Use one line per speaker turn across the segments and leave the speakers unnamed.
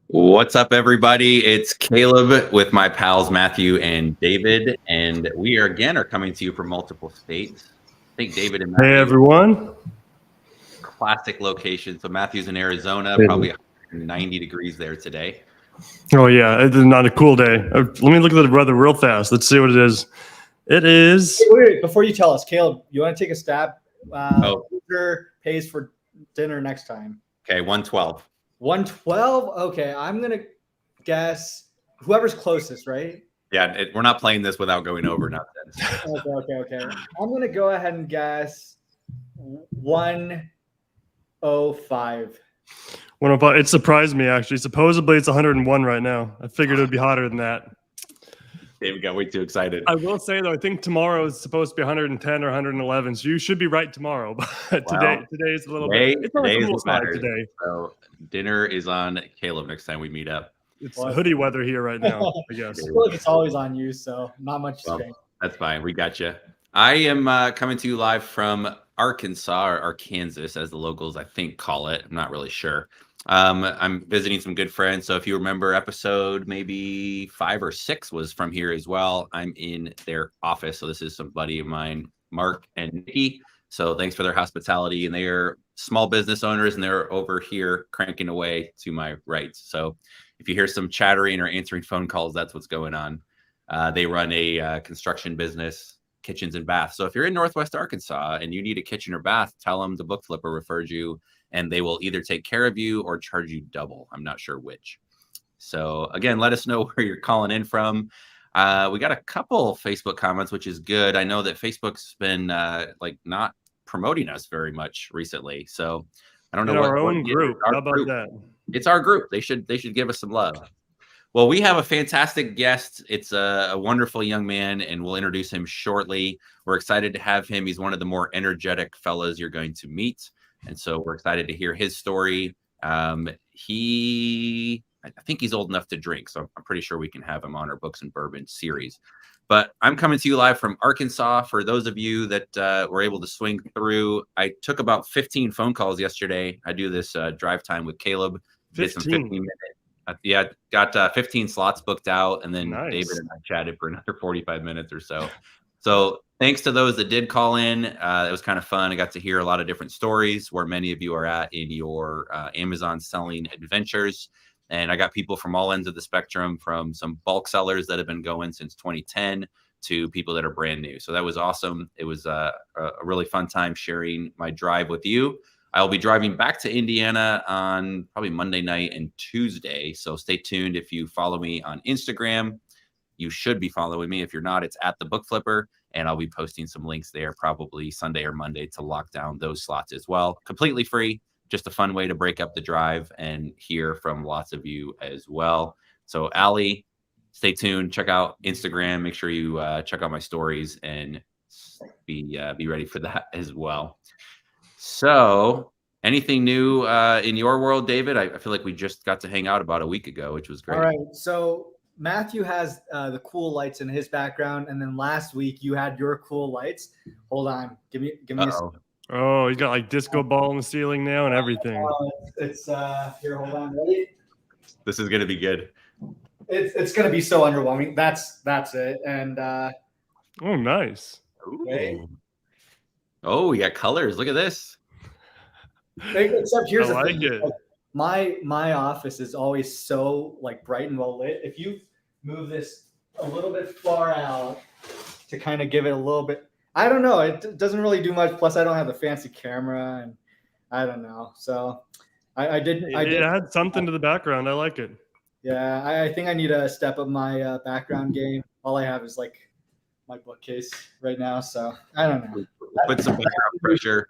What's up, everybody? It's Caleb with my pals Matthew and David, and we are coming to you from multiple states. I think David and Matthew.
Hey, everyone.
Classic location. So Matthew's in Arizona, probably 190 degrees there today.
Oh, yeah. It's not a cool day. Let me look at the weather real fast. Let's see what it is. It is.
Wait, before you tell us, Caleb, you want to take a stab? Who pays for dinner next time?
Okay, 112.
112? Okay, I'm going to guess whoever's closest, right?
Yeah, we're not playing this without going over nothing.
Okay. I'm going to go ahead and guess 105.
105. It surprised me, actually. Supposedly, it's 101 right now. I figured it would be hotter than that.
David got way too excited.
I will say, though, I think tomorrow is supposed to be 110 or 111, so you should be right tomorrow. But today is a little bit. It's on the cool side today.
So dinner is on Caleb next time we meet up.
It's hoodie weather here right now, I guess.
I feel like it's always on you, so not much change.
That's fine. We got you. I am coming to you live from Arkansas, or Arkansas, as the locals, I think, call it. I'm not really sure. I'm visiting some good friends. So if you remember, episode maybe 5 or 6 was from here as well. I'm in their office. So this is some buddy of mine, Mark and Nikki. So thanks for their hospitality. And they are small business owners, and they're over here cranking away to my right. So if you hear some chattering or answering phone calls, that's what's going on. They run a construction business, kitchens and baths. So if you're in Northwest Arkansas and you need a kitchen or bath, tell them the Book Flipper referred you, and they will either take care of you or charge you double. I'm not sure which. So again, let us know where you're calling in from. We got a couple Facebook comments, which is good. I know that Facebook's been not promoting us very much recently. So I don't know
what our own group. How about that?
It's our group. They should give us some love. Well, we have a fantastic guest. It's a wonderful young man, and we'll introduce him shortly. We're excited to have him. He's one of the more energetic fellas you're going to meet. And so we're excited to hear his story. I think he's old enough to drink, so I'm pretty sure we can have him on our Books and Bourbon series. But I'm coming to you live from Arkansas. For those of you that were able to swing through, I took about 15 phone calls yesterday. I do this drive time with Caleb.
15
minutes. Got 15 slots booked out, and then
Nice.
David and I chatted for another 45 minutes or so. So thanks to those that did call in. It was kind of fun. I got to hear a lot of different stories where many of you are at in your Amazon selling adventures. And I got people from all ends of the spectrum, from some bulk sellers that have been going since 2010 to people that are brand new. So that was awesome. It was a really fun time sharing my drive with you. I'll be driving back to Indiana on probably Monday night and Tuesday. So stay tuned. If you follow me on Instagram, you should be following me. If you're not, it's at the Book Flipper, and I'll be posting some links there probably Sunday or Monday to lock down those slots as well. Completely free, just a fun way to break up the drive and hear from lots of you as well. So Allie, stay tuned. Check out Instagram. Make sure you check out my stories and be ready for that as well. So anything new in your world, David? I feel like we just got to hang out about a week ago, which was great.
All right. So Matthew has the cool lights in his background, and then last week you had your cool lights. Hold on, give me a second.
Oh, he's got like disco ball in the ceiling now and everything.
It's here. Hold on, ready?
This is gonna be good.
It's gonna be so underwhelming. That's it. And
oh, nice.
Okay.
Oh, we got colors. Look at this.
Except here's
I
the
like
thing.
it.
My office is always so like bright and well lit. If you move this a little bit far out to kind of give it a little bit, I don't know. It doesn't really do much. Plus, I don't have the fancy camera, and I don't know. So I did.
It had something to the background. I like it.
Yeah, I think I need to step up my background game. All I have is like my bookcase right now, so I don't know.
Put some background pressure.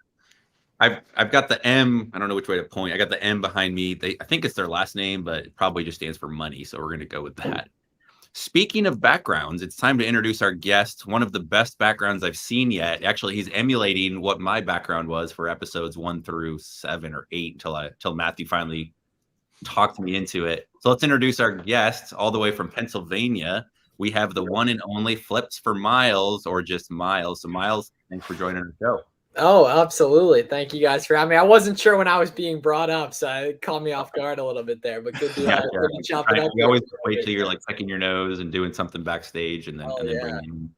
I've got the M. I don't know which way to point. I got the M behind me. I think it's their last name, but it probably just stands for money. So we're going to go with that. Speaking of backgrounds, it's time to introduce our guest. One of the best backgrounds I've seen yet. Actually, he's emulating what my background was for episodes 1 through 7 or 8 until Matthew finally talked me into it. So let's introduce our guest all the way from Pennsylvania. We have the one and only Flips4Miles, or just Miles. So Miles, thanks for joining our show.
Oh, absolutely. Thank you guys for having me. I wasn't sure when I was being brought up, so it caught me off guard a little bit there, but good to,
Yeah,
good to chop it up.
you always wait till you're like picking your nose and doing something backstage and then bring you in.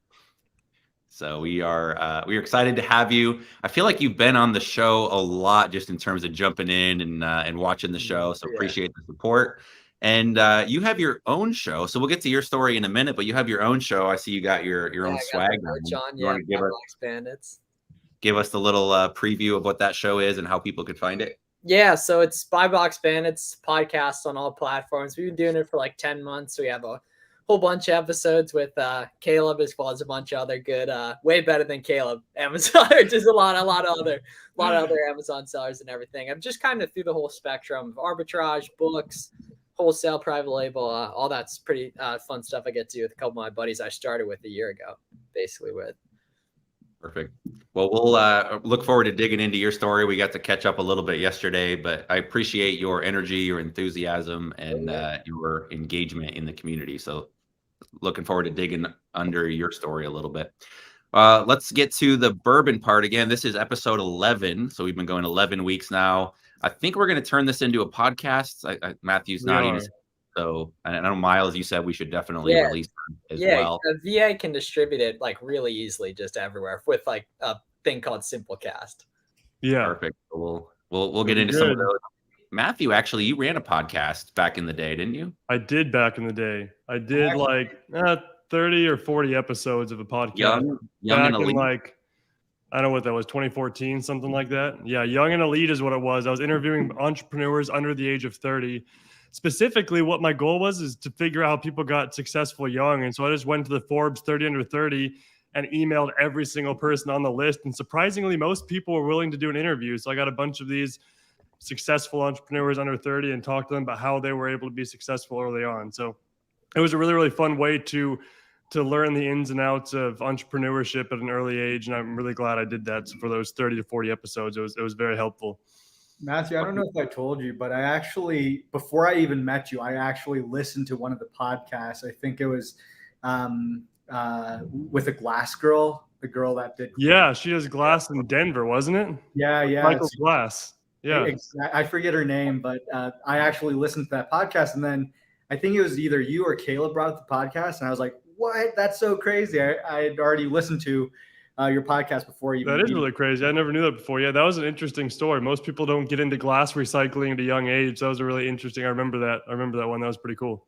So we are excited to have you. I feel like you've been on the show a lot just in terms of jumping in and watching the show. So appreciate the support. And you have your own show. So we'll get to your story in a minute, but you have your own show. I see you got your own swag.
You want to
give us the little preview of what that show is and how people could find it?
Yeah, so it's Buy Box Bandits podcast on all platforms. We've been doing it for like 10 months. We have a whole bunch of episodes with Caleb, as well as a bunch of other good, way better than Caleb Amazon. Just a lot of other Amazon sellers and everything. I'm just kind of through the whole spectrum of arbitrage, books, wholesale, private label, all that's pretty fun stuff I get to do with a couple of my buddies I started with a year ago, basically with.
Perfect. Well, we'll look forward to digging into your story. We got to catch up a little bit yesterday, but I appreciate your energy, your enthusiasm, and your engagement in the community. So looking forward to digging under your story a little bit. Let's get to the bourbon part again. This is episode 11. So we've been going 11 weeks now. I think we're going to turn this into a podcast. Matthew's nodding. So I know, Miles, you said we should definitely release it as well.
The VA can distribute it like really easily just everywhere with like a thing called Simplecast.
Yeah.
Perfect. We'll get into some of those. Matthew, actually, you ran a podcast back in the day, didn't you?
I did back in the day. I did like 30 or 40 episodes of a podcast.
Young
back in like, I don't know what that was, 2014, something like that. Yeah, Young and Elite is what it was. I was interviewing entrepreneurs under the age of 30. Specifically, what my goal was is to figure out how people got successful young. And so I just went to the Forbes 30 under 30 and emailed every single person on the list. And surprisingly, most people were willing to do an interview. So I got a bunch of these successful entrepreneurs under 30 and talked to them about how they were able to be successful early on. So it was a really, really fun way to learn the ins and outs of entrepreneurship at an early age. And I'm really glad I did that. So for those 30 to 40 episodes, it was very helpful.
Matthew, I don't know if I told you, but I actually, before I even met you, I actually listened to one of the podcasts. I think it was with a glass girl, the girl that did.
Yeah, she does glass in Denver, wasn't it?
Yeah.
Michael Glass. Yeah.
I forget her name, but I actually listened to that podcast. And then I think it was either you or Caleb brought up the podcast. And I was like, what? That's so crazy. I had already listened to your podcast before you.
That is really crazy. I never knew that before. Yeah, that was an interesting story. Most people don't get into glass recycling at a young age. That was a really interesting. I remember that one. That was pretty cool.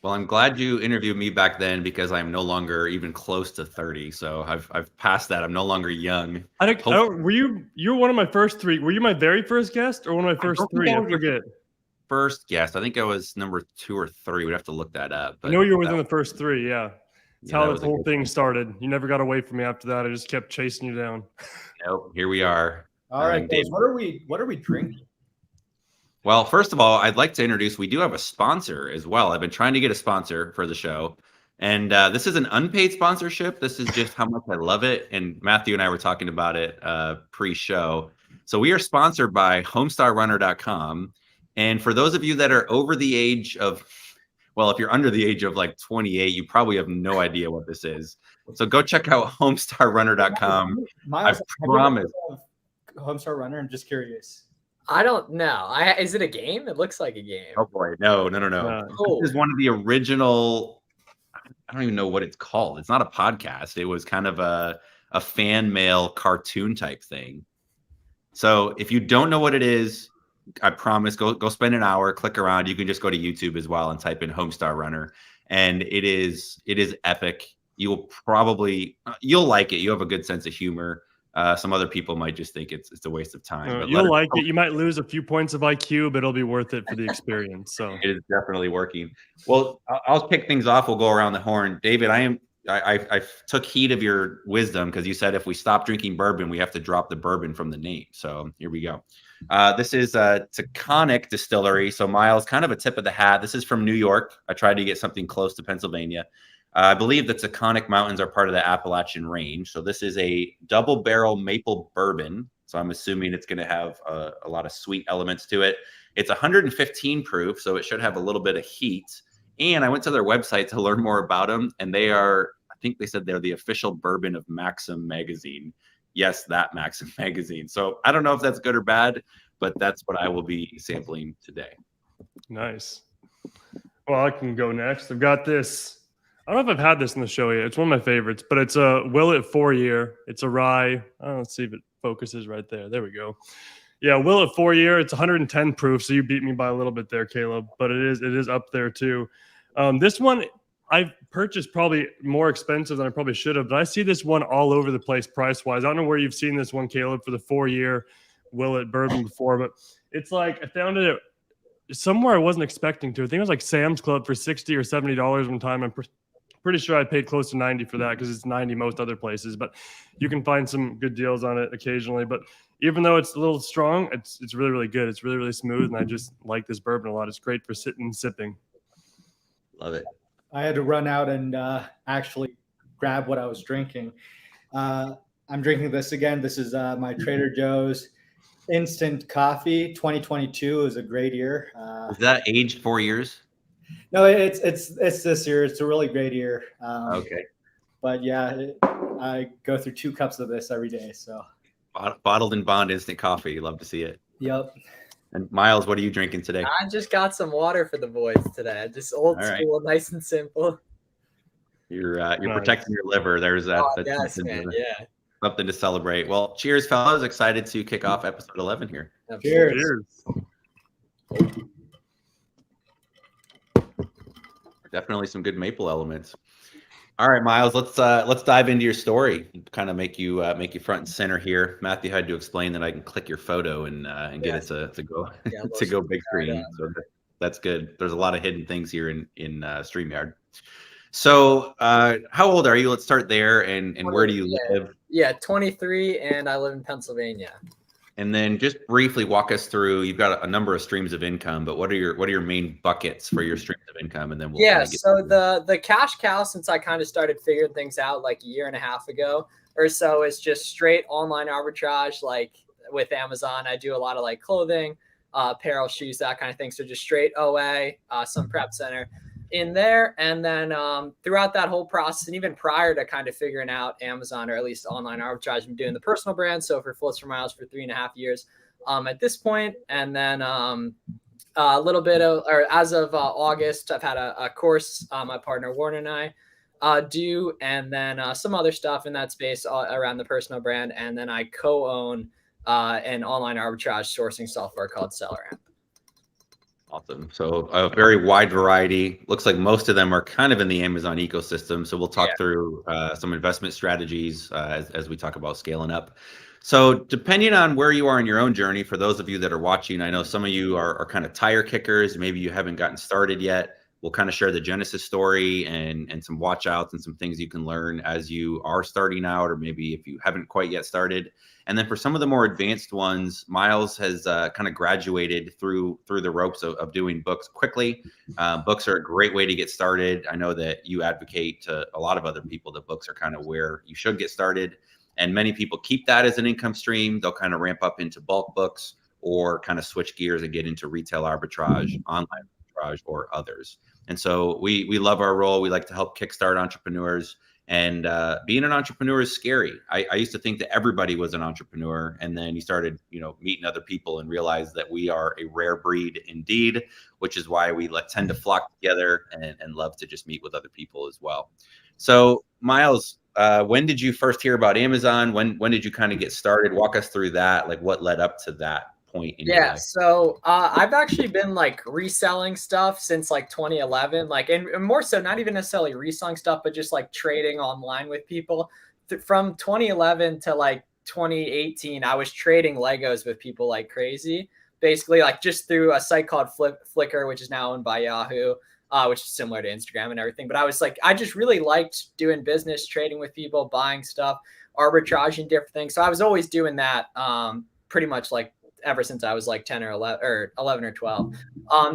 Well, I'm glad you interviewed me back then because I'm no longer even close to 30. So I've passed that. I'm no longer young.
I don't, were you were one of my first three? Were you my very first guest or one of my first three? I forget.
First guest. I think I was number 2 or 3. We'd have to look that up.
But I know you were within the first 3. Yeah. That's how this whole thing started. You never got away from me after that. I just kept chasing you down.
Nope. Here we are.
All right, guys, what are we drinking?
Well, first of all, I'd like to introduce, we do have a sponsor as well. I've been trying to get a sponsor for the show. And this is an unpaid sponsorship. This is just how much I love it. And Matthew and I were talking about it pre-show. So we are sponsored by homestarrunner.com. And for those of you that are over the age of, well, if you're under the age of like 28, you probably have no idea what this is. So go check out homestarrunner.com.
Miles,
I promise.
Homestar Runner, I'm just curious.
I don't know. Is it a game? It looks like a game.
Oh boy, no. This is one of the original. I don't even know what it's called. It's not a podcast. It was kind of a fan mail cartoon type thing. So if you don't know what it is, I promise, go spend an hour, click around. You can just go to YouTube as well and type in Homestar Runner, and it is epic. You'll like it. You have a good sense of humor. Some other people might just think it's a waste of time. But
you'll like it. You might lose a few points of IQ, but it'll be worth it for the experience. So
it is definitely working. Well, I'll kick things off. We'll go around the horn. David, I took heed of your wisdom because you said if we stop drinking bourbon, we have to drop the bourbon from the name. So here we go. This is a Taconic distillery. So Miles, kind of a tip of the hat. This is from New York. I tried to get something close to Pennsylvania. I believe the Taconic Mountains are part of the Appalachian Range. So this is a double barrel maple bourbon. So I'm assuming it's going to have a lot of sweet elements to it. It's 115 proof, so it should have a little bit of heat. And I went to their website to learn more about them. And I think they said they're the official bourbon of Maxim magazine. yes, that Maxim magazine. So I don't know if that's good or bad, but that's what I will be sampling today.
Nice. Well, I can go next. I've got this. I don't know if I've had this in the show yet. It's one of my favorites, but it's a Willet 4-year. It's a rye. Let's see if it focuses right there. There we go. Yeah, Willet 4-year. It's 110 proof, so you beat me by a little bit there, Caleb. But it is up there too. This one I've purchased probably more expensive than I probably should have, but I see this one all over the place price wise. I don't know where you've seen this one, Caleb, for the 4-year Willet bourbon before, but it's like I found it somewhere I wasn't expecting to. I think it was like Sam's Club for $60 or $70 one time. I'm pretty sure I paid close to 90 for that because it's 90 most other places, but you can find some good deals on it occasionally. But even though it's a little strong, it's really, really good. It's really, really smooth, and I just like this bourbon a lot. It's great for sitting and sipping.
Love it.
I had to run out and actually grab what I was drinking. I'm drinking this again. This is my Trader Joe's instant coffee. 2022 is a great year.
Is that aged 4 years?
No, it's this year. It's a really great year.
Okay.
But yeah, I go through 2 cups of this every day. So
Bottled and bond instant coffee. You love to see it.
Yep.
And Miles, what are you drinking today?
I just got some water for the boys today. Just old school, nice and simple.
You're protecting your liver. There's that.
Yes, man. Yeah.
Something to celebrate. Well, cheers, fellas. Excited to kick off episode 11 here.
Cheers.
Definitely some good maple elements. All right, Miles, let's dive into your story. Kind of make you front and center here. Matthew had to explain that I can click your photo and get it to go to go big screen. So that's good. There's a lot of hidden things here in StreamYard. So how old are you? Let's start there. And where do you live?
Yeah, 23, and I live in Pennsylvania. And
then just briefly walk us through. You've got a number of streams of income, but what are your main buckets for your streams of income? And then we'll
so the cash cow, since I kind of started figuring things out like a year and a half ago or so, is just straight online arbitrage. Like with Amazon, I do a lot of like clothing, apparel, shoes, that kind of thing. So just straight OA, some prep center in there. And then throughout that whole process, and even prior to kind of figuring out Amazon, or at least online arbitrage, I'm doing the personal brand. So for Flips4Miles for 3.5 years at this point. And then a little bit of, or as of August, I've had a course my partner Warren and I do, and then some other stuff in that space around the personal brand. And then I co-own an online arbitrage sourcing software called SellerAmp.
Awesome. So a very wide variety. Looks like most of them are kind of in the Amazon ecosystem. So we'll talk through some investment strategies as we talk about scaling up. So depending on where you are in your own journey, for those of you that are watching, I know some of you are kind of tire kickers. Maybe you haven't gotten started yet. We'll kind of share the genesis story and some watch outs and some things you can learn as you are starting out, or maybe if you haven't quite yet started. And then for some of the more advanced ones, Miles has kind of graduated through the ropes of doing books quickly. Books are a great way to get started. I know that you advocate to a lot of other people that books are kind of where you should get started. And many people keep that as an income stream. They'll kind of ramp up into bulk books or kind of switch gears and get into retail arbitrage, online arbitrage, or others. And so we love our role. We like to help kickstart entrepreneurs. And being an entrepreneur is scary. I used to think that everybody was an entrepreneur, and then you started, meeting other people and realized that we are a rare breed indeed, which is why we tend to flock together and love to just meet with other people as well. So, Miles, when did you first hear about Amazon? When did you kind of get started? Walk us through that. Like, what led up to that point in your life?
So I've actually been reselling stuff since 2011, and more so not even necessarily reselling stuff, but just trading online with people. From 2011 to 2018, I was trading Legos with people like crazy, basically just through a site called Flickr, which is now owned by Yahoo, which is similar to Instagram and everything. But I was I just really liked doing business, trading with people, buying stuff, arbitraging different things. So I was always doing that pretty much ever since I was 10 or 11 or 12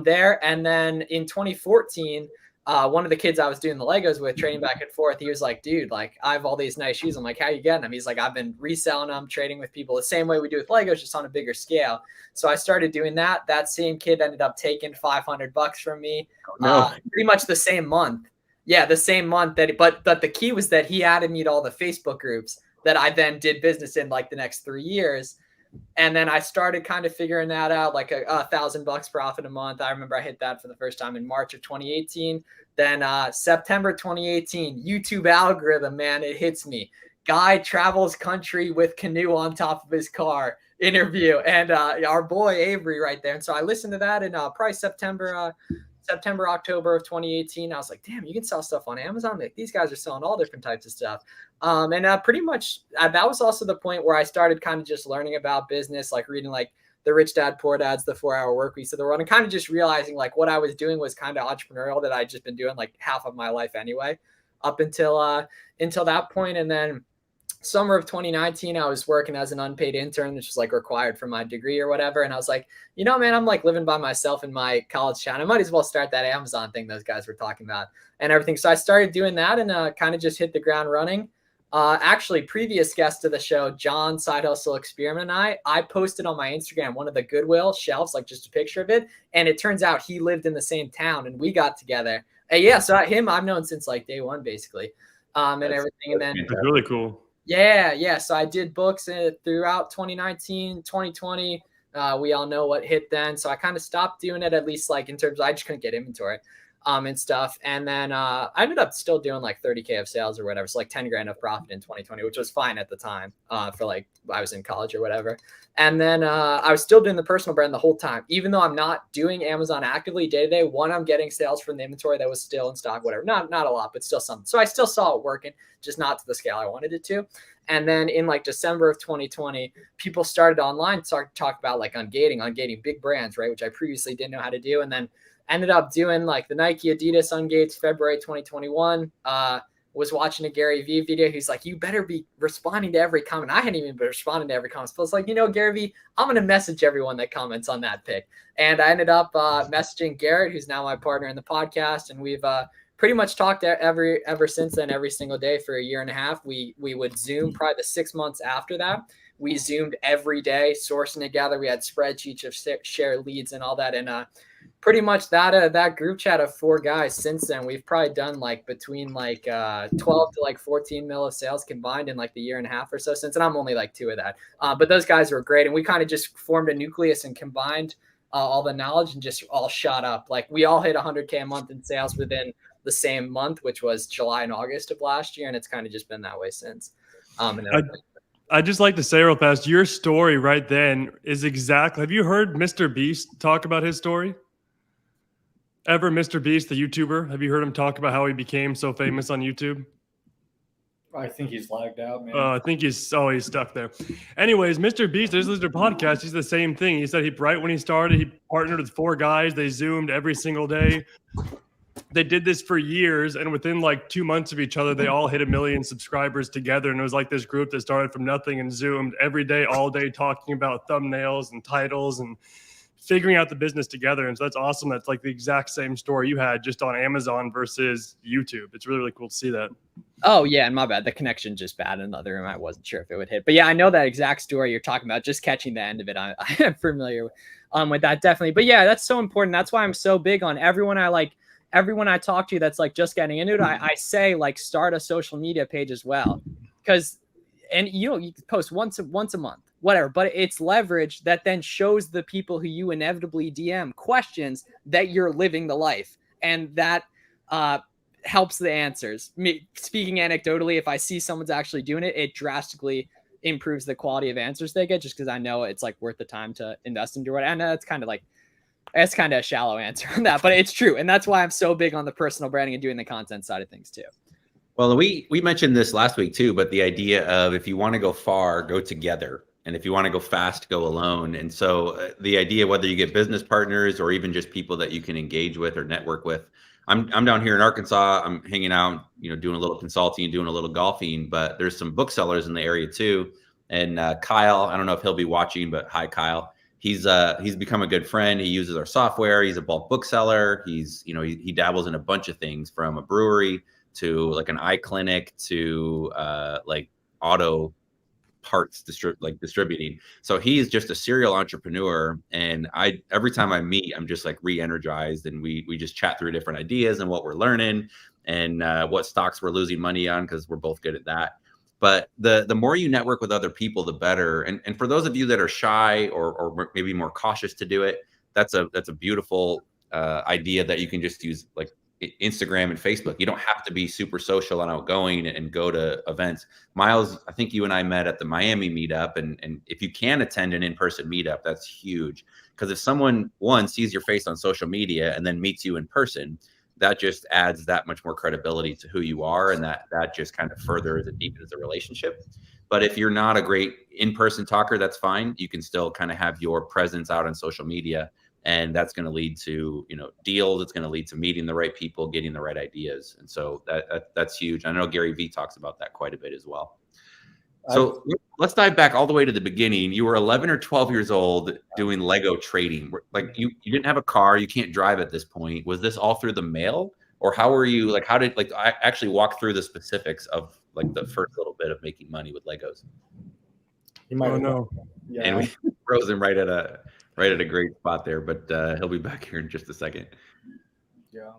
there. And then in 2014, one of the kids I was doing the Legos with, trading back and forth, he was like, dude, I have all these nice shoes. I'm like, how you getting them? He's like, I've been reselling them, trading with people the same way we do with Legos, just on a bigger scale. So I started doing that. That same kid ended up taking $500 from me pretty much the same month. Yeah, the same month but the key was that he added me to all the Facebook groups that I then did business in like the next 3 years. And then I started kind of figuring that out, like $1,000 profit a month. I remember I hit that for the first time in March of 2018. Then September 2018, YouTube algorithm, man, it hits me. Guy travels country with canoe on top of his car interview, and our boy Avery right there. And so I listened to that in probably September, October of 2018. I was like, damn, you can sell stuff on Amazon. Like, these guys are selling all different types of stuff. And pretty much that was also the point where I started kind of just learning about business, like reading like the Rich Dad Poor Dad's, the 4-Hour Workweek of the world, and kind of just realizing like what I was doing was kind of entrepreneurial, that I'd just been doing like half of my life anyway, up until that point. And then summer of 2019, I was working as an unpaid intern, which was like required for my degree or whatever. And I was like, you know, man, I'm like living by myself in my college town. I might as well start that Amazon thing those guys were talking about and everything. So I started doing that and kind of just hit the ground running. Actually, previous guest to the show, John Side Hustle Experiment, and I posted on my Instagram one of the Goodwill shelves, like just a picture of it. And it turns out he lived in the same town and we got together. And yeah, so him I've known since like day one, basically, and everything. And then
That's really cool.
Yeah. So I did books throughout 2019, 2020. We all know what hit then. So I kind of stopped doing it, at least like in terms of, I just couldn't get inventory and stuff. And then I ended up still doing like 30K of sales or whatever. So like 10 grand of profit in 2020, which was fine at the time for like, I was in college or whatever. And then I was still doing the personal brand the whole time, even though I'm not doing Amazon actively day to day. One, I'm getting sales from the inventory that was still in stock, whatever. Not a lot, but still something. So I still saw it working, just not to the scale I wanted it to. And then in like December of 2020, people started online to talk about like ungating big brands, right? Which I previously didn't know how to do. And then ended up doing like the Nike Adidas ungates February 2021. Was watching a Gary Vee video. He's like, you better be responding to every comment. I hadn't even been responding to every comment. So it's like, you know, Gary Vee, I'm going to message everyone that comments on that pic. And I ended up messaging Garrett, who's now my partner in the podcast. And we've pretty much talked ever since then, every single day for a year and a half. We would Zoom probably the 6 months after that. We Zoomed every day, sourcing together. We had spreadsheets of share leads and all that. And pretty much that group chat of 4 guys since then, we've probably done like between like 12 to like 14 mil of sales combined in like the year and a half or so since. And I'm only like 2 of that. But those guys were great. And we kind of just formed a nucleus and combined all the knowledge and just all shot up. Like we all hit 100K a month in sales within the same month, which was July and August of last year. And it's kind of just been that way since.
I'd just like to say real fast, your story right then is exactly, have you heard Mr. Beast talk about his story? Ever Mr. Beast, the YouTuber? Have you heard him talk about how he became so famous on YouTube?
I think he's lagged out, man.
I think he's stuck there. Anyways, Mr. Beast, there's a podcast. He's the same thing. He said right when he started, he partnered with 4 guys. They Zoomed every single day. They did this for years, and within like 2 months of each other, they all hit 1 million subscribers together. And it was like this group that started from nothing and Zoomed every day, all day, talking about thumbnails and titles and figuring out the business together. And so that's awesome. That's like the exact same story you had, just on Amazon versus YouTube. It's really, really cool to see that.
Oh yeah, and my bad. The connection just bad in the other room. I wasn't sure if it would hit, but yeah, I know that exact story you're talking about. Just catching the end of it, I am familiar with that, definitely. But yeah, that's so important. That's why I'm so big on everyone I talk to that's like just getting into it. I say like start a social media page as well, because you can post once a month, whatever, but it's leverage that then shows the people who you inevitably DM questions that you're living the life, and that helps the answers. Speaking anecdotally, if I see someone's actually doing it, it drastically improves the quality of answers they get, just because I know it's like worth the time to invest into it. And that's kind of a shallow answer on that, but it's true. And that's why I'm so big on the personal branding and doing the content side of things too.
Well, we mentioned this last week too, but the idea of if you want to go far, go together. And if you want to go fast, go alone. And so the idea, whether you get business partners or even just people that you can engage with or network with, I'm down here in Arkansas. I'm hanging out, doing a little consulting and doing a little golfing, but there's some booksellers in the area too. And Kyle, I don't know if he'll be watching, but hi, Kyle. He's become a good friend. He uses our software. He's a bulk bookseller. He dabbles in a bunch of things, from a brewery to like an eye clinic to like auto parts distributing. So he's just a serial entrepreneur. And every time I meet, I'm just like re-energized, and we just chat through different ideas and what we're learning and what stocks we're losing money on, because we're both good at that. But the more you network with other people, the better. And for those of you that are shy or maybe more cautious to do it, that's a beautiful idea that you can just use like Instagram and Facebook. You don't have to be super social and outgoing and go to events. Miles, I think you and I met at the Miami meetup, and if you can attend an in-person meetup, that's huge. Because if someone sees your face on social media and then meets you in person, that just adds that much more credibility to who you are, and that just kind of furthers and deepens the relationship. But if you're not a great in-person talker, that's fine. You can still kind of have your presence out on social media, and that's going to lead to, you know, deals. It's going to lead to meeting the right people, getting the right ideas, and so that's huge. I know Gary Vee talks about that quite a bit as well. So let's dive back all the way to the beginning. You were 11 or 12 years old doing Lego trading. Like you didn't have a car, you can't drive at this point. Was this all through the mail, or how were you like? How did I actually walk through the specifics of like the first little bit of making money with Legos?
You might
no.
Yeah.
And we froze him right at a great spot there, but he'll be back here in just a second.
Yeah.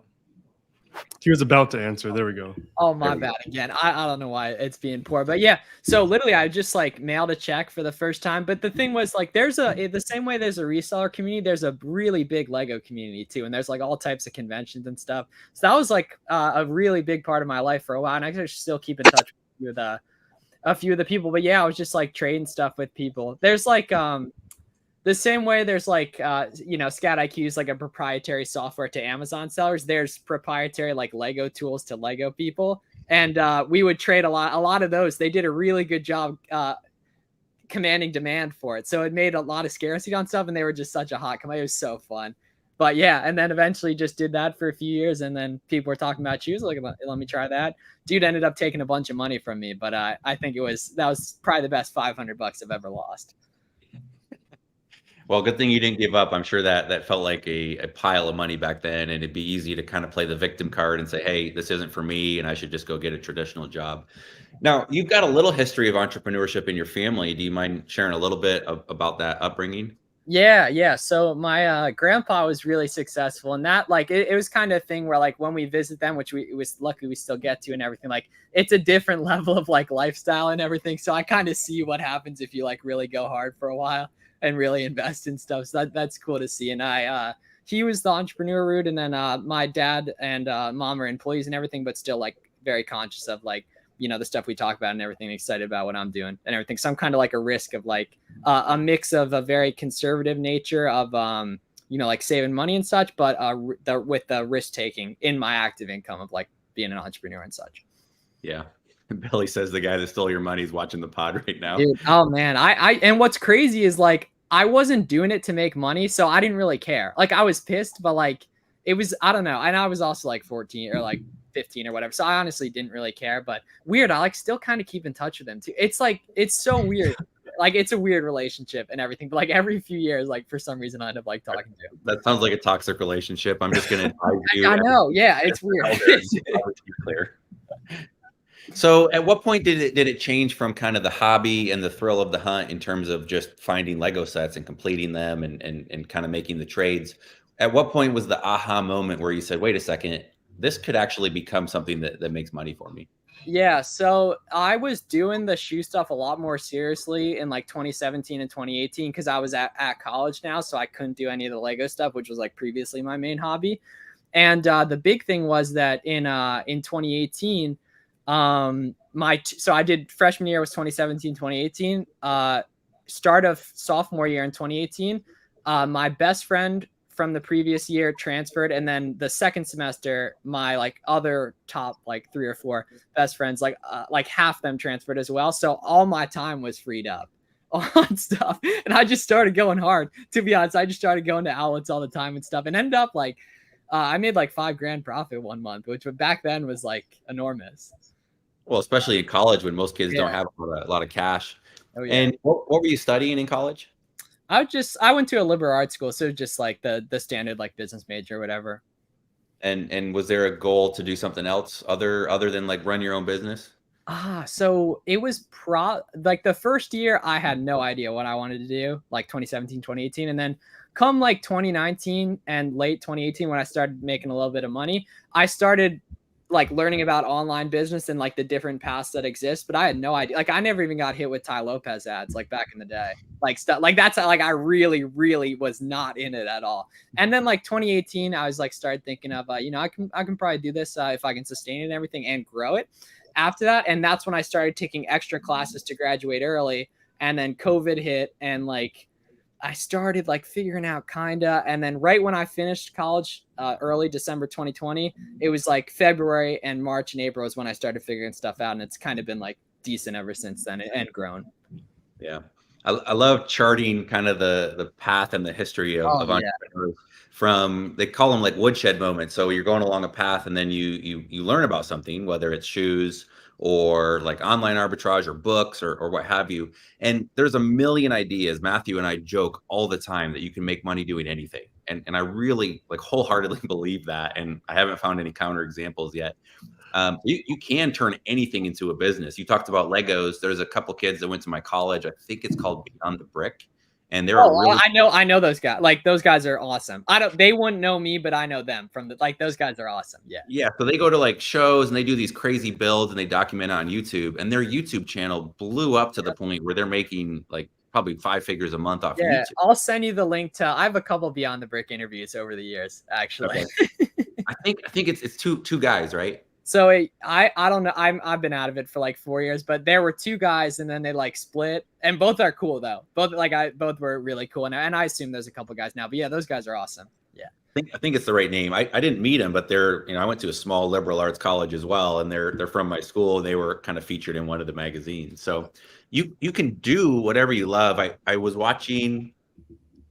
He was about to answer. There we go.
Oh, my bad again. I don't know why it's being poor, but yeah. So literally I just like mailed a check for the first time. But the thing was like, the same way there's a reseller community, there's a really big Lego community too. And there's like all types of conventions and stuff. So that was like a really big part of my life for a while. And I can still keep in touch with a few of the people, but yeah, I was just like trading stuff with people. There's like, the same way there's like, you know, Scat IQ is like a proprietary software to Amazon sellers. There's proprietary like Lego tools to Lego people. And we would trade a lot of those. They did a really good job commanding demand for it. So it made a lot of scarcity on stuff, and they were just such a hot commodity. It was so fun. But yeah, and then eventually just did that for a few years. And then people were talking about shoes. Like, let me try that. Dude ended up taking a bunch of money from me. But I think that was probably the best $500 I've ever lost.
Well, good thing you didn't give up. I'm sure that felt like a pile of money back then, and it'd be easy to kind of play the victim card and say, hey, this isn't for me, and I should just go get a traditional job. Now, you've got a little history of entrepreneurship in your family. Do you mind sharing a little bit about that upbringing?
Yeah. So my grandpa was really successful, and that like it was kind of a thing where like when we visit them, which it was lucky we still get to and everything, like it's a different level of like lifestyle and everything. So I kind of see what happens if you like really go hard for a while and really invest in stuff. So that's cool to see. And he was the entrepreneur route, and then my dad and mom are employees and everything, but still like very conscious of like, you know, the stuff we talk about and everything, excited about what I'm doing and everything. So I'm kind of like a risk of like a mix of a very conservative nature of, you know, like saving money and such, but with the risk taking in my active income of like being an entrepreneur and such.
Yeah. Billy says the guy that stole your money is watching the pod right now.
Dude, oh man. And what's crazy is like, I wasn't doing it to make money, so I didn't really care. Like I was pissed, but like it was, I don't know. And I was also like 14 or like 15 or whatever. So I honestly didn't really care, but weird. I like still kind of keep in touch with them too. It's like, it's so weird. Like it's a weird relationship and everything, but like every few years, like for some reason I end up like talking to him.
That sounds like a toxic relationship. I'm just going to advise you.
I know. Yeah. It's weird.
Clear. So at what point did it change from kind of the hobby and the thrill of the hunt in terms of just finding Lego sets and completing them and kind of making the trades? At what point was the aha moment where you said, wait a second, this could actually become something that makes money for me?
Yeah, so I was doing the shoe stuff a lot more seriously in like 2017 and 2018 because I was at college now, so I couldn't do any of the Lego stuff, which was like previously my main hobby. And the big thing was that in 2018, so I did freshman year was 2017, 2018. Start of sophomore year in 2018, my best friend from the previous year transferred, and then the second semester my like other top like 3 or 4 best friends like half them transferred as well, so all my time was freed up on stuff, and I just started going hard. To be honest, I just started going to outlets all the time and stuff, and ended up like I made like $5,000 profit one month, which back then was like enormous.
Well, especially in college when most kids don't have a lot of cash.
Oh, yeah.
And what were you studying in college?
I went to a liberal arts school, so just like the standard like business major or whatever.
And was there a goal to do something else other than like run your own business?
So it was like the first year I had no idea what I wanted to do, like 2017, 2018. And then come like 2019 and late 2018, when I started making a little bit of money, I started like learning about online business and like the different paths that exist, but I had no idea. Like I never even got hit with Ty Lopez ads like back in the day. Like stuff like that's like I really, really was not in it at all. And then like 2018, I was like started thinking of you know, I can probably do this if I can sustain it and everything and grow it after that. And that's when I started taking extra classes to graduate early. And then COVID hit and like I started like figuring out kinda, and then right when I finished college, early December 2020, it was like February and March and April is when I started figuring stuff out, and it's kind of been like decent ever since then and grown.
Yeah. I love charting kind of the path and the history of entrepreneurs from, they call them like woodshed moments. So you're going along a path and then you learn about something, whether it's shoes or like online arbitrage or books or what have you. And there's a million ideas. Matthew and I joke all the time that you can make money doing anything. And I really like wholeheartedly believe that. And I haven't found any counter examples yet. You can turn anything into a business. You talked about Legos. There's a couple kids that went to my college. I think it's called Beyond the Brick. And they're really
I know those guys. Like those guys are awesome. They wouldn't know me, but I know them from like those guys are awesome. Yeah.
Yeah. So they go to like shows and they do these crazy builds and they document it on YouTube, and their YouTube channel blew up to the point where they're making like probably 5 figures a month off YouTube.
I'll send you the link to, I have a couple Beyond the Brick interviews over the years, actually.
Okay. I think it's two guys, right?
So I don't know. I've been out of it for like 4 years, but there were 2 guys and then they like split, and both are cool though. Both were really cool. And I assume there's a couple guys now, but yeah, those guys are awesome. Yeah.
I think it's the right name. I didn't meet them, but they're, I went to a small liberal arts college as well. And they're from my school. They were kind of featured in one of the magazines. So you can do whatever you love. I was watching,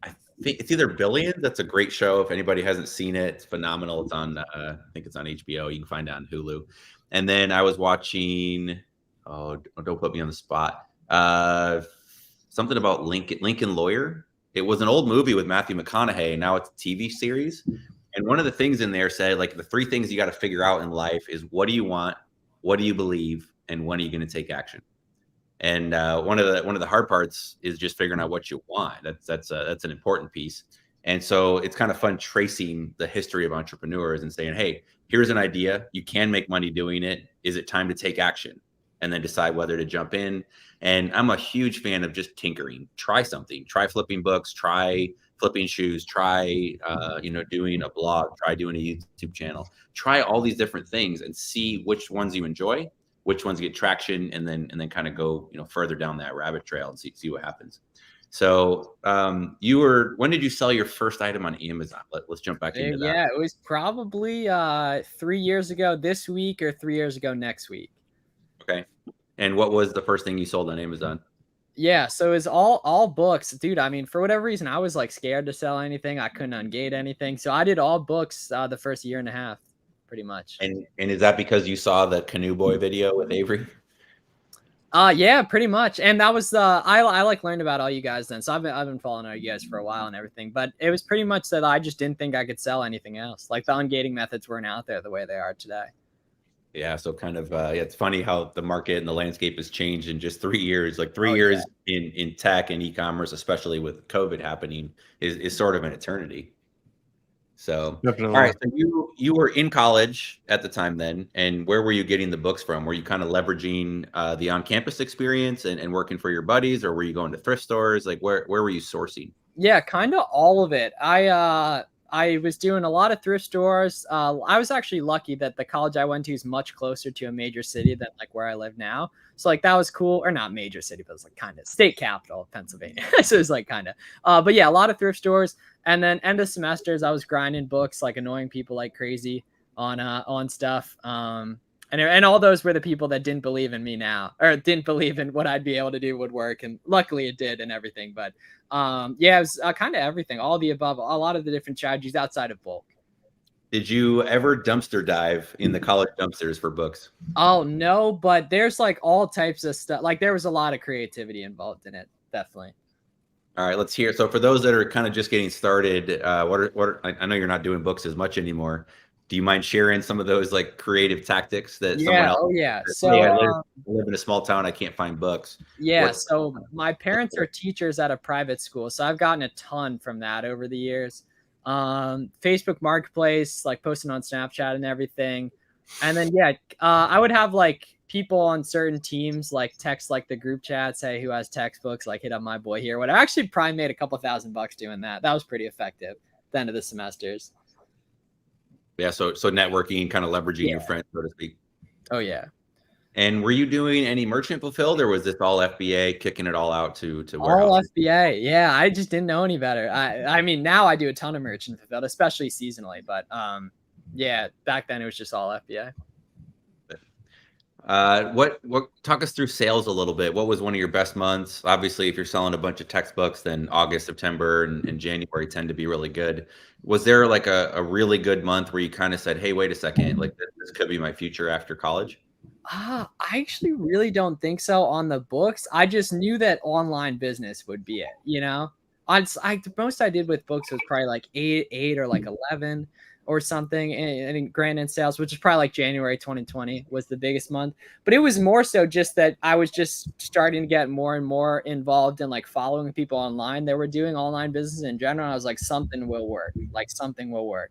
I think it's either Billions. That's a great show. If anybody hasn't seen it, it's phenomenal. It's on, I think it's on HBO. You can find it on Hulu. And then I was watching, don't put me on the spot. Something about Lincoln Lawyer. It was an old movie with Matthew McConaughey. Now it's a TV series. And one of the things in there said, like, the 3 things you got to figure out in life is, what do you want? What do you believe? And when are you going to take action? And one of the hard parts is just figuring out what you want. That's an important piece. And so it's kind of fun tracing the history of entrepreneurs and saying, hey, here's an idea. You can make money doing it. Is it time to take action? And then decide whether to jump in. And I'm a huge fan of just tinkering. Try something. Try flipping books. Try flipping shoes. Try doing a blog. Try doing a YouTube channel. Try all these different things and see which ones you enjoy, which ones get traction, and then kind of go further down that rabbit trail and see what happens. So when did you sell your first item on Amazon? Let's jump back into that.
Yeah, it was probably 3 years ago this week or 3 years ago next week.
Okay. And what was the first thing you sold on Amazon?
Yeah, so it was all books, dude. I mean, for whatever reason, I was like scared to sell anything. I couldn't ungate anything, so I did all books the first year and a half, pretty much.
And is that because you saw the Canoe Boy video with Avery?
Yeah, pretty much. And that was I like learned about all you guys then. So I've been following all you guys for a while and everything. But it was pretty much that I just didn't think I could sell anything else. Like the ungating methods weren't out there the way they are today.
Yeah, so kind of it's funny how the market and the landscape has changed in just 3 years. Like 3 years in tech and e-commerce, especially with COVID happening, is sort of an eternity. So
Definitely.
All right, so you were in college at the time then, and where were you getting the books from? Were you kind of leveraging the on-campus experience and working for your buddies, or were you going to thrift stores? Like where were you sourcing?
Yeah, kind of all of it. I was doing a lot of thrift stores. I was actually lucky that the college I went to is much closer to a major city than like where I live now. So like that was cool, or not major city, but it was like kind of state capital of Pennsylvania. So it was like kind of, but yeah, a lot of thrift stores. And then end of semesters, I was grinding books, like annoying people like crazy on stuff. And all those were the people that didn't believe in me now, or didn't believe in what I'd be able to do would work. And luckily it did and everything. But yeah, it was kind of everything, all the above, a lot of the different strategies outside of bulk.
Did you ever dumpster dive in the college dumpsters for books?
Oh, no, but there's like all types of stuff. Like there was a lot of creativity involved in it. Definitely.
All right, let's hear. So for those that are kind of just getting started, I know you're not doing books as much anymore. Do you mind sharing some of those like creative tactics that someone else?
Oh yeah. So
hey, I live in a small town. I can't find books.
Yeah. So my parents are teachers at a private school, so I've gotten a ton from that over the years. Facebook Marketplace, like posting on Snapchat and everything.
And then, yeah, I would have like people on certain teams like text like the group chat, say who has textbooks, like hit up my boy here. What I actually probably made a couple $1,000 doing that. That was pretty effective at the end of the semesters.
Yeah. So networking, kind of leveraging your friends, so to speak.
Oh, yeah.
And were you doing any merchant fulfilled, or was this all FBA, kicking it all out to
All
warehouses?
FBA. Yeah, I just didn't know any better. I mean, now I do a ton of merchant fulfilled, especially seasonally. But yeah, back then it was just all FBA.
What talk us through sales a little bit. What was one of your best months? Obviously, if you're selling a bunch of textbooks, then August, September, and January tend to be really good. Was there like a really good month where you kind of said, hey, wait a second, like this could be my future after college?
I actually really don't think so on the books. I just knew that online business would be it, you know? The most I did with books was probably like eight or like 11 or something, and grand in sales, which is probably like January 2020 was the biggest month. But it was more so just that I was just starting to get more and more involved in like following people online that were doing online business in general. I was like, something will work,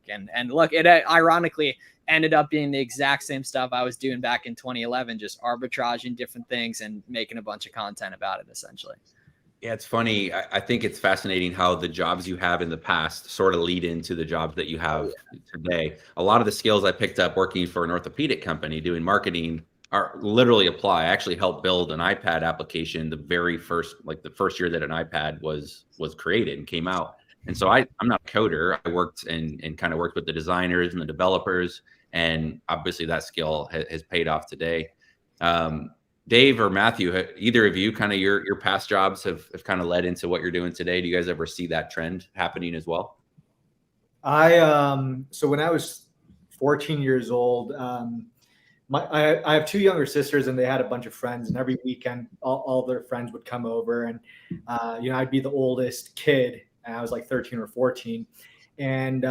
And look, it ironically ended up being the exact same stuff I was doing back in 2011, just arbitraging different things and making a bunch of content about it, essentially.
Yeah, it's funny. I think it's fascinating how the jobs you have in the past sort of lead into the jobs that you have today. A lot of the skills I picked up working for an orthopedic company doing marketing are literally apply. I actually helped build an iPad application the first year that an iPad was created and came out. And so I'm not a coder. I worked and kind of worked with the designers and the developers. And obviously that skill has paid off today. Dave or Matthew, either of you, kind of your past jobs have kind of led into what you're doing today. Do you guys ever see that trend happening as well?
So when I was 14 years old, I have two younger sisters, and they had a bunch of friends, and every weekend all their friends would come over, and I'd be the oldest kid, and I was like 13 or 14, and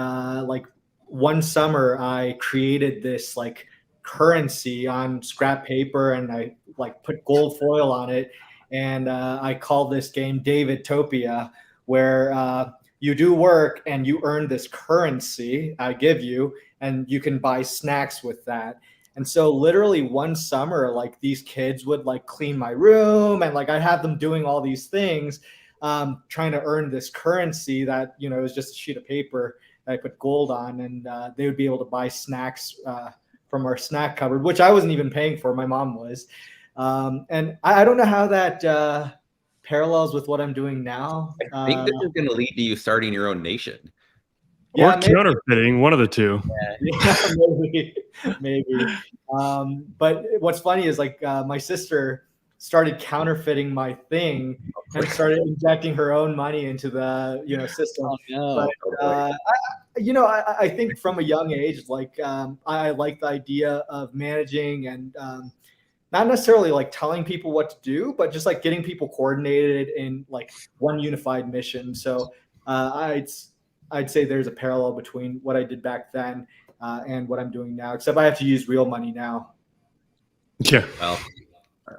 like one summer I created this like currency on scrap paper, and I like put gold foil on it, and I called this game Davidtopia, where you do work and you earn this currency I give you, and you can buy snacks with that. And so literally one summer, like these kids would like clean my room, and like I have them doing all these things, trying to earn this currency that, it was just a sheet of paper that I put gold on, and they would be able to buy snacks from our snack cupboard, which I wasn't even paying for. My mom was. And I don't know how that parallels with what I'm doing now.
I think this is going to lead to you starting your own nation.
Or counterfeiting, one of the two.
Yeah, maybe. But what's funny is like my sister started counterfeiting my thing and started injecting her own money into the system.
Oh, no.
But I think from a young age, like I like the idea of managing and not necessarily like telling people what to do, but just like getting people coordinated in like one unified mission. So I'd say there's a parallel between what I did back then and what I'm doing now, except I have to use real money now.
Yeah.
Well,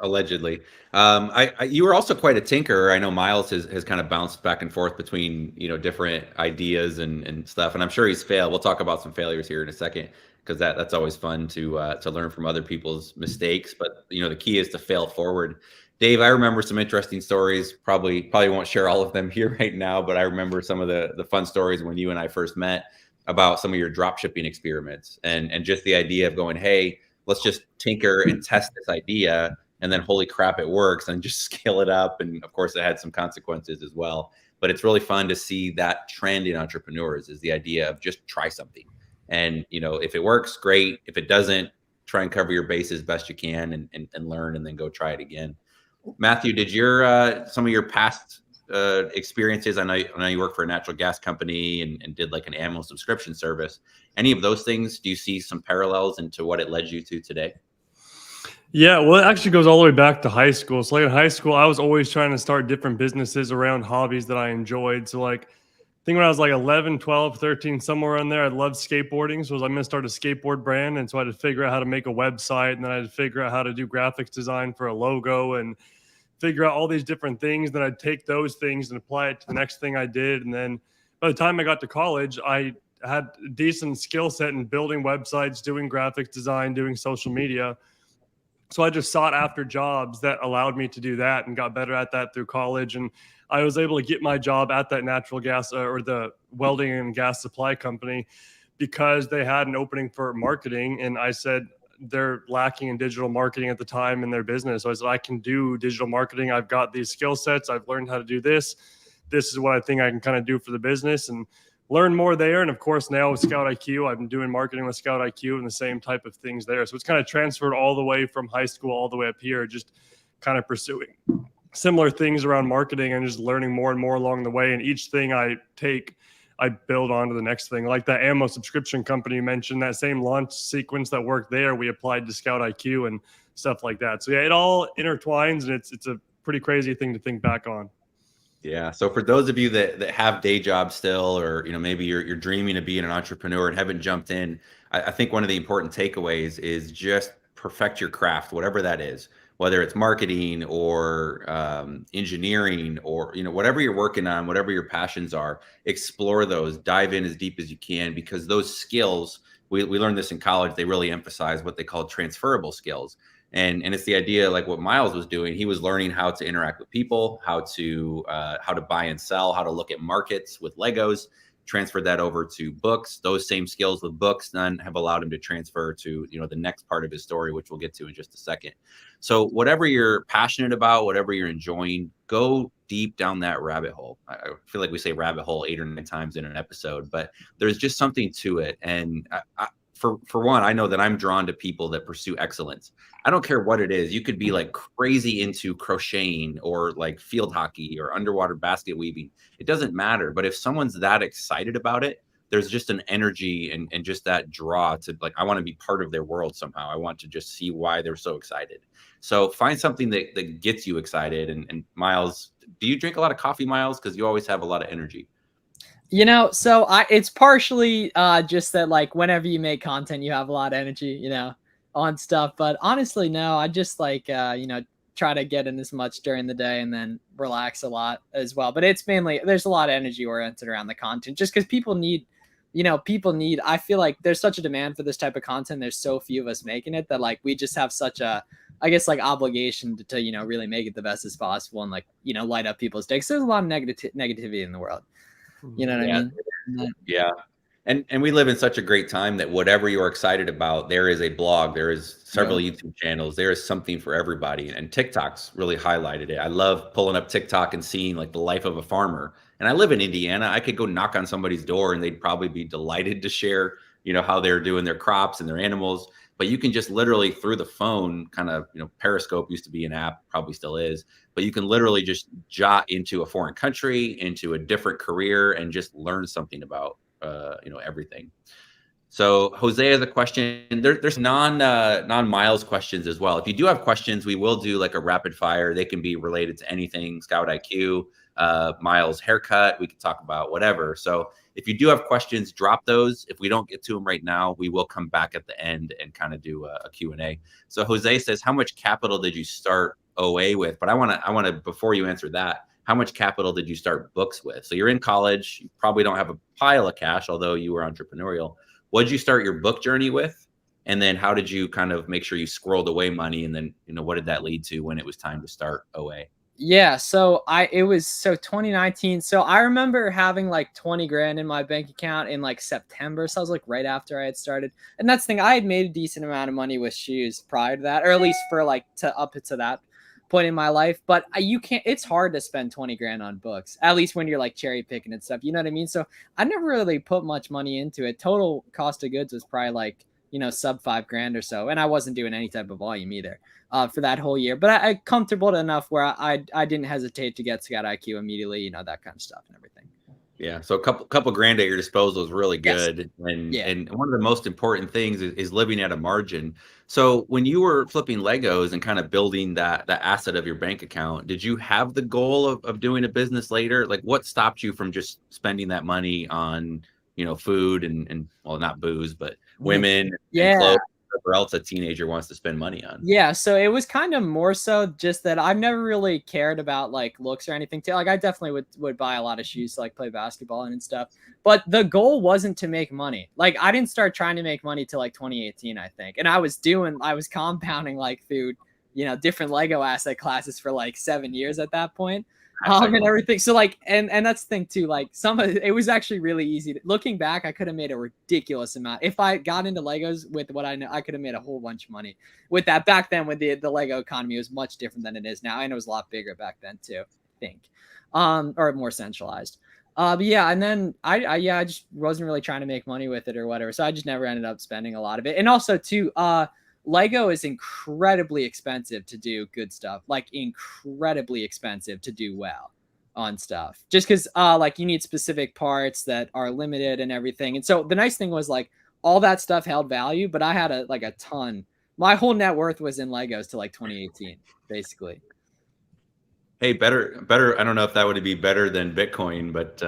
allegedly. You were also quite a tinkerer. I know Miles has kind of bounced back and forth between, different ideas and stuff. And I'm sure he's failed. We'll talk about some failures here in a second, because that's always fun to learn from other people's mistakes. But, the key is to fail forward. Dave, I remember some interesting stories. Probably won't share all of them here right now, but I remember some of the fun stories when you and I first met about some of your drop shipping experiments and just the idea of going, hey, let's just tinker and test this idea, and then holy crap, it works, and just scale it up. And of course, it had some consequences as well. But it's really fun to see that trend in entrepreneurs, is the idea of just try something. And, if it works, great. If it doesn't, try and cover your bases best you can and learn, and then go try it again. Matthew, did some of your past experiences, I know you work for a natural gas company and did like an annual subscription service. Any of those things, do you see some parallels into what it led you to today?
Yeah, well, it actually goes all the way back to high school. So like in high school, I was always trying to start different businesses around hobbies that I enjoyed. So like, I think when I was like 11, 12, 13, somewhere in there, I loved skateboarding. So I was like, I'm going to start a skateboard brand. And so I had to figure out how to make a website, and then I had to figure out how to do graphics design for a logo and figure out all these different things. Then I'd take those things and apply it to the next thing I did. And then by the time I got to college, I had a decent skill set in building websites, doing graphics design, doing social media. So I just sought after jobs that allowed me to do that and got better at that through college. And I was able to get my job at that natural gas or the welding and gas supply company because they had an opening for marketing. And I said, they're lacking in digital marketing at the time in their business. So I said, I can do digital marketing. I've got these skill sets. I've learned how to do this. This is what I think I can kind of do for the business and learn more there. And of course, now with Scout IQ, I've been doing marketing with Scout IQ and the same type of things there. So it's kind of transferred all the way from high school all the way up here, just kind of pursuing similar things around marketing and just learning more and more along the way. And each thing I take, I build on to the next thing. Like that ammo subscription company you mentioned, that same launch sequence that worked there, we applied to Scout IQ and stuff like that. So yeah, it all intertwines, and it's a pretty crazy thing to think back on.
Yeah. So for those of you that have day jobs still, or maybe you're dreaming of being an entrepreneur and haven't jumped in, I think one of the important takeaways is just perfect your craft, whatever that is, whether it's marketing or engineering or whatever you're working on, whatever your passions are, explore those, dive in as deep as you can, because those skills, we learned this in college, they really emphasize what they call transferable skills. And it's the idea, like what Miles was doing. He was learning how to interact with people, how to buy and sell, how to look at markets with Legos, transferred that over to books. Those same skills with books then have allowed him to transfer to the next part of his story, which we'll get to in just a second. So whatever you're passionate about, whatever you're enjoying, go deep down that rabbit hole. I feel like we say rabbit hole 8 or 9 times in an episode, but there's just something to it. And for one, I know that I'm drawn to people that pursue excellence. I don't care what it is. You could be like crazy into crocheting or like field hockey or underwater basket weaving. It doesn't matter. But if someone's that excited about it, there's just an energy and just that draw to like, I want to be part of their world somehow. I want to just see why they're so excited. So find something that gets you excited. And Miles, do you drink a lot of coffee, Miles? Because you always have a lot of energy.
So it's partially just that, like, whenever you make content, you have a lot of energy, on stuff. But honestly, no, I just like, try to get in as much during the day and then relax a lot as well. But it's mainly, there's a lot of energy oriented around the content just because people need, I feel like there's such a demand for this type of content. There's so few of us making it that like, we just have such a, I guess, like obligation to really make it the best as possible and like, light up people's days. There's a lot of negativity in the world. You know what I mean?
Yeah. And we live in such a great time that whatever you're excited about, there is a blog, there is several YouTube channels, there is something for everybody. And TikTok's really highlighted it. I love pulling up TikTok and seeing like the life of a farmer. And I live in Indiana. I could go knock on somebody's door and they'd probably be delighted to share, how they're doing their crops and their animals. But you can just literally through the phone kind of, Periscope used to be an app, probably still is, but you can literally just jot into a foreign country, into a different career and just learn something about, everything. So Jose has a question. There's non-Miles questions as well. If you do have questions, we will do like a rapid fire. They can be related to anything, Scout IQ, Miles haircut. We can talk about whatever. So if you do have questions, drop those. If we don't get to them right now, we will come back at the end and kind of do a Q&A. So Jose says, how much capital did you start OA with? But I want to, before you answer that, how much capital did you start Books with? So you're in college, you probably don't have a pile of cash, although you were entrepreneurial. What did you start your book journey with? And then how did you kind of make sure you squirreled away money? And then, what did that lead to when it was time to start OA?
Yeah, so it was 2019. So I remember having like 20 grand in my bank account in like September. So I was like right after I had started. And that's the thing, I had made a decent amount of money with shoes prior to that, or at least for like up to that point in my life. But it's hard to spend 20 grand on books, at least when you're like cherry picking and stuff. You know what I mean? So I never really put much money into it. Total cost of goods was probably like, sub 5 grand or so. And I wasn't doing any type of volume either. For that whole year, but I comfortable enough where I didn't hesitate to get Scout IQ immediately, that kind of stuff and everything.
Yeah, so a couple grand at your disposal is really good. Yes. And one of the most important things is living at a margin. So when you were flipping Legos and kind of building that asset of your bank account, did you have the goal of doing a business later? Like what stopped you from just spending that money on food and well, not booze, but women, and clothes, whatever else a teenager wants to spend money on.
Yeah, so it was kind of more so just that I've never really cared about like looks or anything. Like I definitely would buy a lot of shoes to like play basketball and stuff. But the goal wasn't to make money. Like I didn't start trying to make money till like 2018, I think. And I was compounding like through, different Lego asset classes for like 7 years at that point. And everything. So like, and that's the thing too, like it was actually really easy. Looking back, I could have made a ridiculous amount. If I got into Legos with what I know, I could have made a whole bunch of money with that. Back then when the Lego economy was much different than it is now. I know it was a lot bigger back then too, I think. Or more centralized. But yeah, and then I just wasn't really trying to make money with it or whatever. So I just never ended up spending a lot of it. And also too, Lego is incredibly expensive to do good stuff, like incredibly expensive to do well on stuff, just because like you need specific parts that are limited and everything. And so the nice thing was like all that stuff held value, but I had a ton. My whole net worth was in Legos till like 2018, basically.
Hey, better. I don't know if that would be better than Bitcoin, but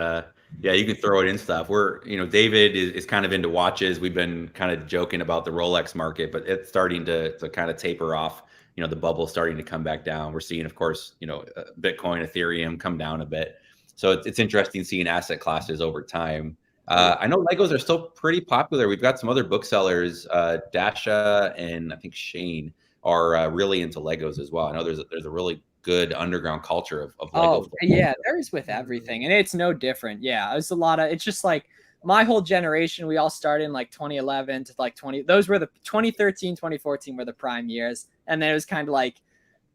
yeah, you can throw it in stuff. David is kind of into watches. We've been kind of joking about the Rolex market, but it's starting to kind of taper off. The bubble's starting to come back down. We're seeing, of course, Bitcoin, Ethereum come down a bit. So it's interesting seeing asset classes over time. I know Legos are still pretty popular. We've got some other booksellers, Dasha and I think Shane are really into Legos as well. I know there's a really good underground culture of Lego.
Oh, yeah, there's with everything. And it's no different. Yeah, it's it's just like my whole generation, we all started in like 2011 to like those were the 2013, 2014 were the prime years. And then it was kind of like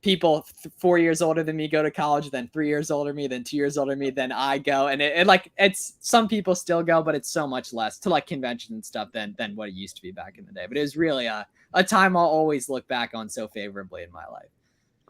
people 4 years older than me go to college, then 3 years older than me, then 2 years older than me, then I go. And it's some people still go, but it's so much less to like convention and stuff than what it used to be back in the day. But it was really a time I'll always look back on so favorably in my life.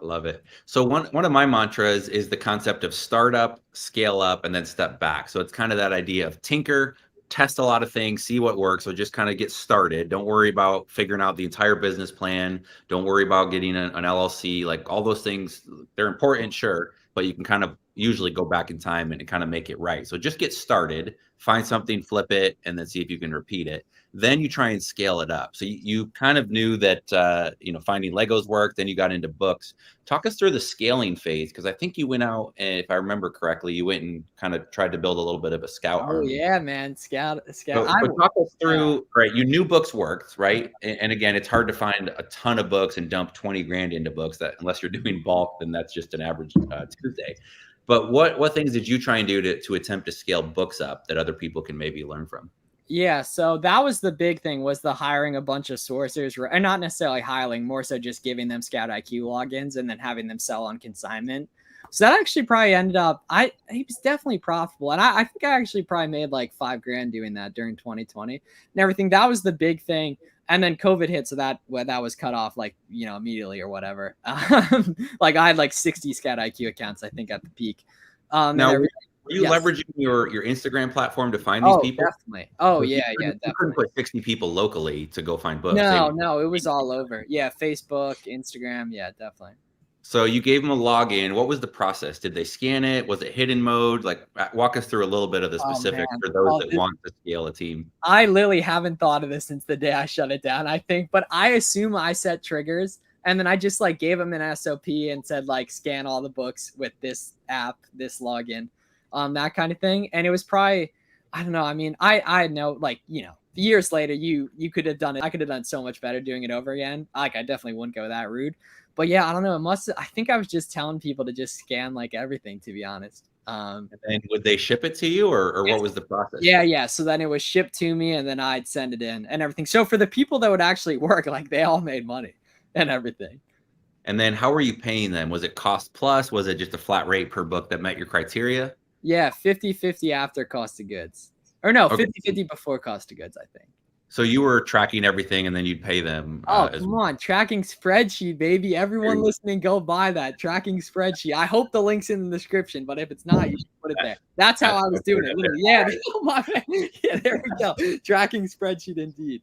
I love it. So one of my mantras is the concept of startup, scale up, and then step back. So it's kind of that idea of tinker, test a lot of things, see what works. So just kind of get started. Don't worry about figuring out the entire business plan. Don't worry about getting an LLC. Like all those things, they're important, sure, but you can kind of usually go back in time and kind of make it right. So just get started, find something, flip it, and then see if you can repeat it. Then you try and scale it up. So you kind of knew that, finding Legos worked, then you got into books. Talk us through the scaling phase, because I think you went out, and if I remember correctly, you went and kind of tried to build a little bit of a scout army.
Yeah, man. Scout.
So talk us through, right? You knew books worked, right? And again, it's hard to find a ton of books and dump 20 grand into books that unless you're doing bulk, then that's just an average Tuesday. But what things did you try and do to attempt to scale books up that other people can maybe learn from?
Yeah, so that was the big thing, was the hiring a bunch of sourcers, and not necessarily hiring, more so just giving them Scout IQ logins and then having them sell on consignment. So that actually probably ended up, he was definitely profitable. And I think I actually probably made like $5,000 doing that during 2020 and everything. That was the big thing. And then COVID hit, so that was cut off like, immediately or whatever. Like I had like 60 Scout IQ accounts, I think, at the peak.
Now, were you leveraging your Instagram platform to find these people?
Definitely. Oh, yeah,
definitely. You couldn't put 60 people locally to go find books.
No, it was all over. Yeah, Facebook, Instagram. Yeah, definitely.
So you gave them a login. What was the process? Did they scan it? Was it hidden mode? Like, walk us through a little bit of the specifics for those that want to scale a team.
I literally haven't thought of this since the day I shut it down, I think. But I assume I set triggers. And then I just like gave them an SOP and said like scan all the books with this app, this login, that kind of thing. And it was probably, I don't know. I mean, I know, like, years later, you could have done it. I could have done so much better doing it over again. Like, I definitely wouldn't go that rude. But yeah, I don't know. I think I was just telling people to just scan like everything, to be honest.
And would they ship it to you, or what was the process?
Yeah. So then it was shipped to me, and then I'd send it in and everything. So for the people that would actually work, like, they all made money and everything.
And then how were you paying them? Was it cost plus? Was it just a flat rate per book that met your criteria?
Yeah, 50-50 after cost of goods. Or no, 50-50 before cost of goods, I think.
So you were tracking everything, and then you'd pay them.
Come on. Tracking spreadsheet, baby. Everyone listening, go buy that. Tracking spreadsheet. I hope the link's in the description, but if it's not, you should put it there. That's how I was doing it. Yeah, there we go. Tracking spreadsheet indeed.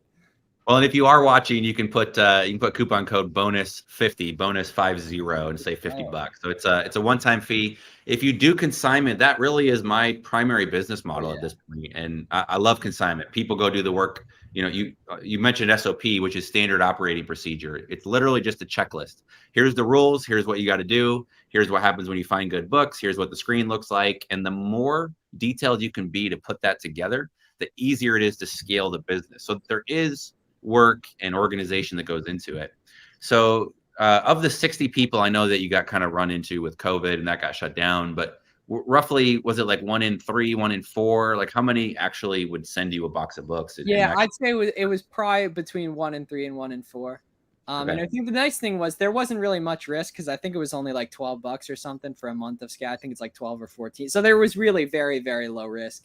Well, and if you are watching, you can put coupon code bonus50, bonus50, and say $50. So it's a one-time fee. If you do consignment, that really is my primary business model at this point. And I love consignment. People go do the work. You know, you mentioned SOP, which is standard operating procedure. It's literally just a checklist. Here's the rules. Here's what you got to do. Here's what happens when you find good books. Here's what the screen looks like. And the more detailed you can be to put that together, the easier it is to scale the business. So there is work and organization that goes into it. So of the 60 people I know that you got kind of run into with COVID and that got shut down, but roughly, was it like 1 in 3, 1 in 4? Like how many actually would send you a box of books?
Yeah, I'd say it was probably between 1 in 3 and 1 in 4.
Okay.
And I think the nice thing was there wasn't really much risk because I think it was only like $12 or something for a month of scout. I think it's like 12 or 14. So there was really very, very low risk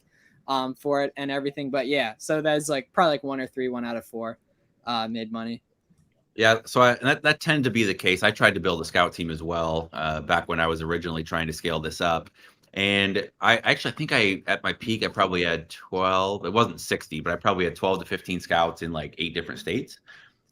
for it and everything. But yeah, so that's like probably like 1 or 3, 1 out of 4 made money.
Yeah, so that tended to be the case. I tried to build a scout team as well back when I was originally trying to scale this up. And I think at my peak, I probably had 12. It wasn't 60, but I probably had 12 to 15 scouts in like 8 different states.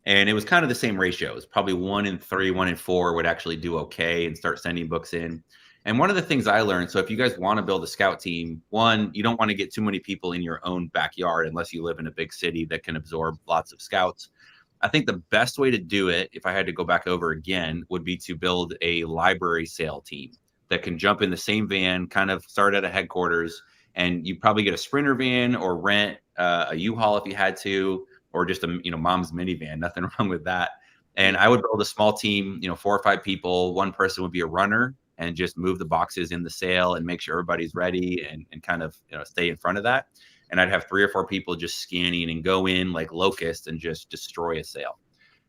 And it was kind of the same ratios. Probably 1 in 3, 1 in 4 would actually do okay and start sending books in. And one of the things I learned, so if you guys want to build a scout team, one, you don't want to get too many people in your own backyard unless you live in a big city that can absorb lots of scouts. I think the best way to do it, if I had to go back over again, would be to build a library sale team that can jump in the same van, kind of start at a headquarters, and you probably get a Sprinter van or rent a U-Haul if you had to, or just a mom's minivan. Nothing wrong with that. And I would build a small team, 4 or 5 people. One person would be a runner and just move the boxes in the sale and make sure everybody's ready and kind of stay in front of that. And I'd have 3 or 4 people just scanning and go in like locusts and just destroy a sale.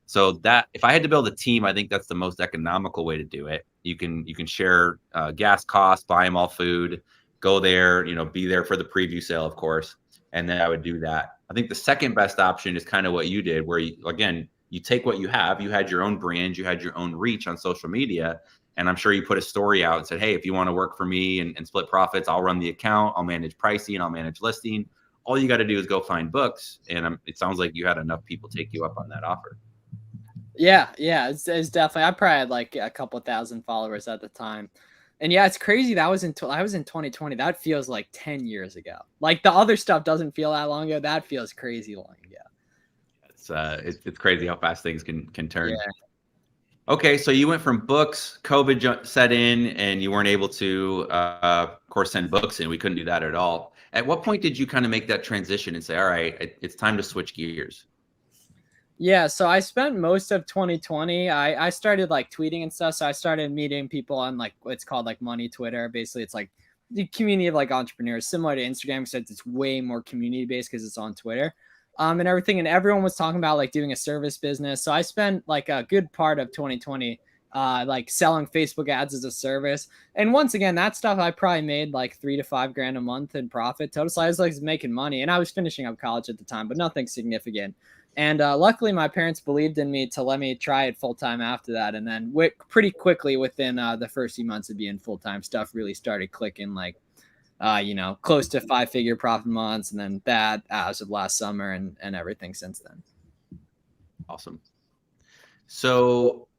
So that if I had to build a team, I think that's the most economical way to do it. You can share gas costs, buy them all food, go there, be there for the preview sale, of course. And then I would do that. I think the second best option is kind of what you did, where you take what you have. You had your own brand, you had your own reach on social media. And I'm sure you put a story out and said, hey, if you want to work for me and split profits, I'll run the account, I'll manage pricing, I'll manage listing. All you got to do is go find books. And it sounds like you had enough people take you up on that offer.
Yeah, it's definitely. I probably had like a couple thousand followers at the time. And yeah, it's crazy. I was in 2020. That feels like 10 years ago. Like the other stuff doesn't feel that long ago. That feels crazy long ago.
It's crazy how fast things can turn.
Yeah.
Okay, so you went from books, COVID set in, and you weren't able to, of course, send books in. We couldn't do that at all. At what point did you kind of make that transition and say, all right, it's time to switch gears?
Yeah, so I spent most of 2020. I started like tweeting and stuff. So I started meeting people on like what's called like money Twitter. Basically, it's like the community of like entrepreneurs, similar to Instagram, except it's way more community based because it's on Twitter. And everything. And everyone was talking about like doing a service business. So I spent like a good part of 2020 like selling Facebook ads as a service. And once again, that stuff I probably made like $3 to $5 grand a month in profit total. So I was like making money, and I was finishing up college at the time, but nothing significant. And luckily, my parents believed in me to let me try it full time after that. And then pretty quickly within the first few months of being full time, stuff really started clicking, like, close to 5-figure profit months. And then that as of last summer and everything since then.
Awesome. So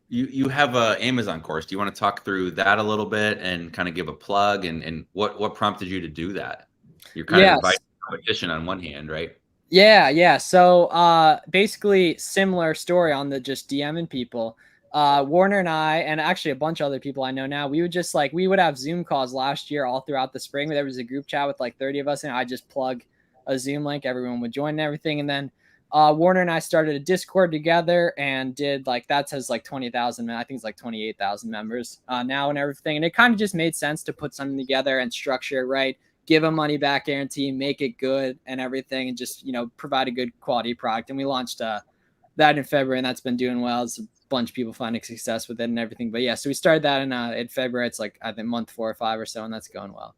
you have an Amazon course. Do you want to talk through that a little bit and kind of give a plug and what prompted you to do that? You're kind of inviting competition on one hand, right?
Yeah. So basically similar story on the just DMing people. Warner and I, and actually a bunch of other people I know now, we would have Zoom calls last year all throughout the spring. There was a group chat with like 30 of us, and I just plug a Zoom link. Everyone would join and everything. And then Warner and I started a Discord together and did that has like 20,000, I think it's like 28,000 members now and everything. And it kind of just made sense to put something together and structure it right. Give a money back guarantee, make it good and everything, and just, provide a good quality product. And we launched that in February, and that's been doing well. It's a bunch of people finding success with it and everything. But yeah, so we started that in February. It's like, I think month 4 or 5 or so, and that's going well.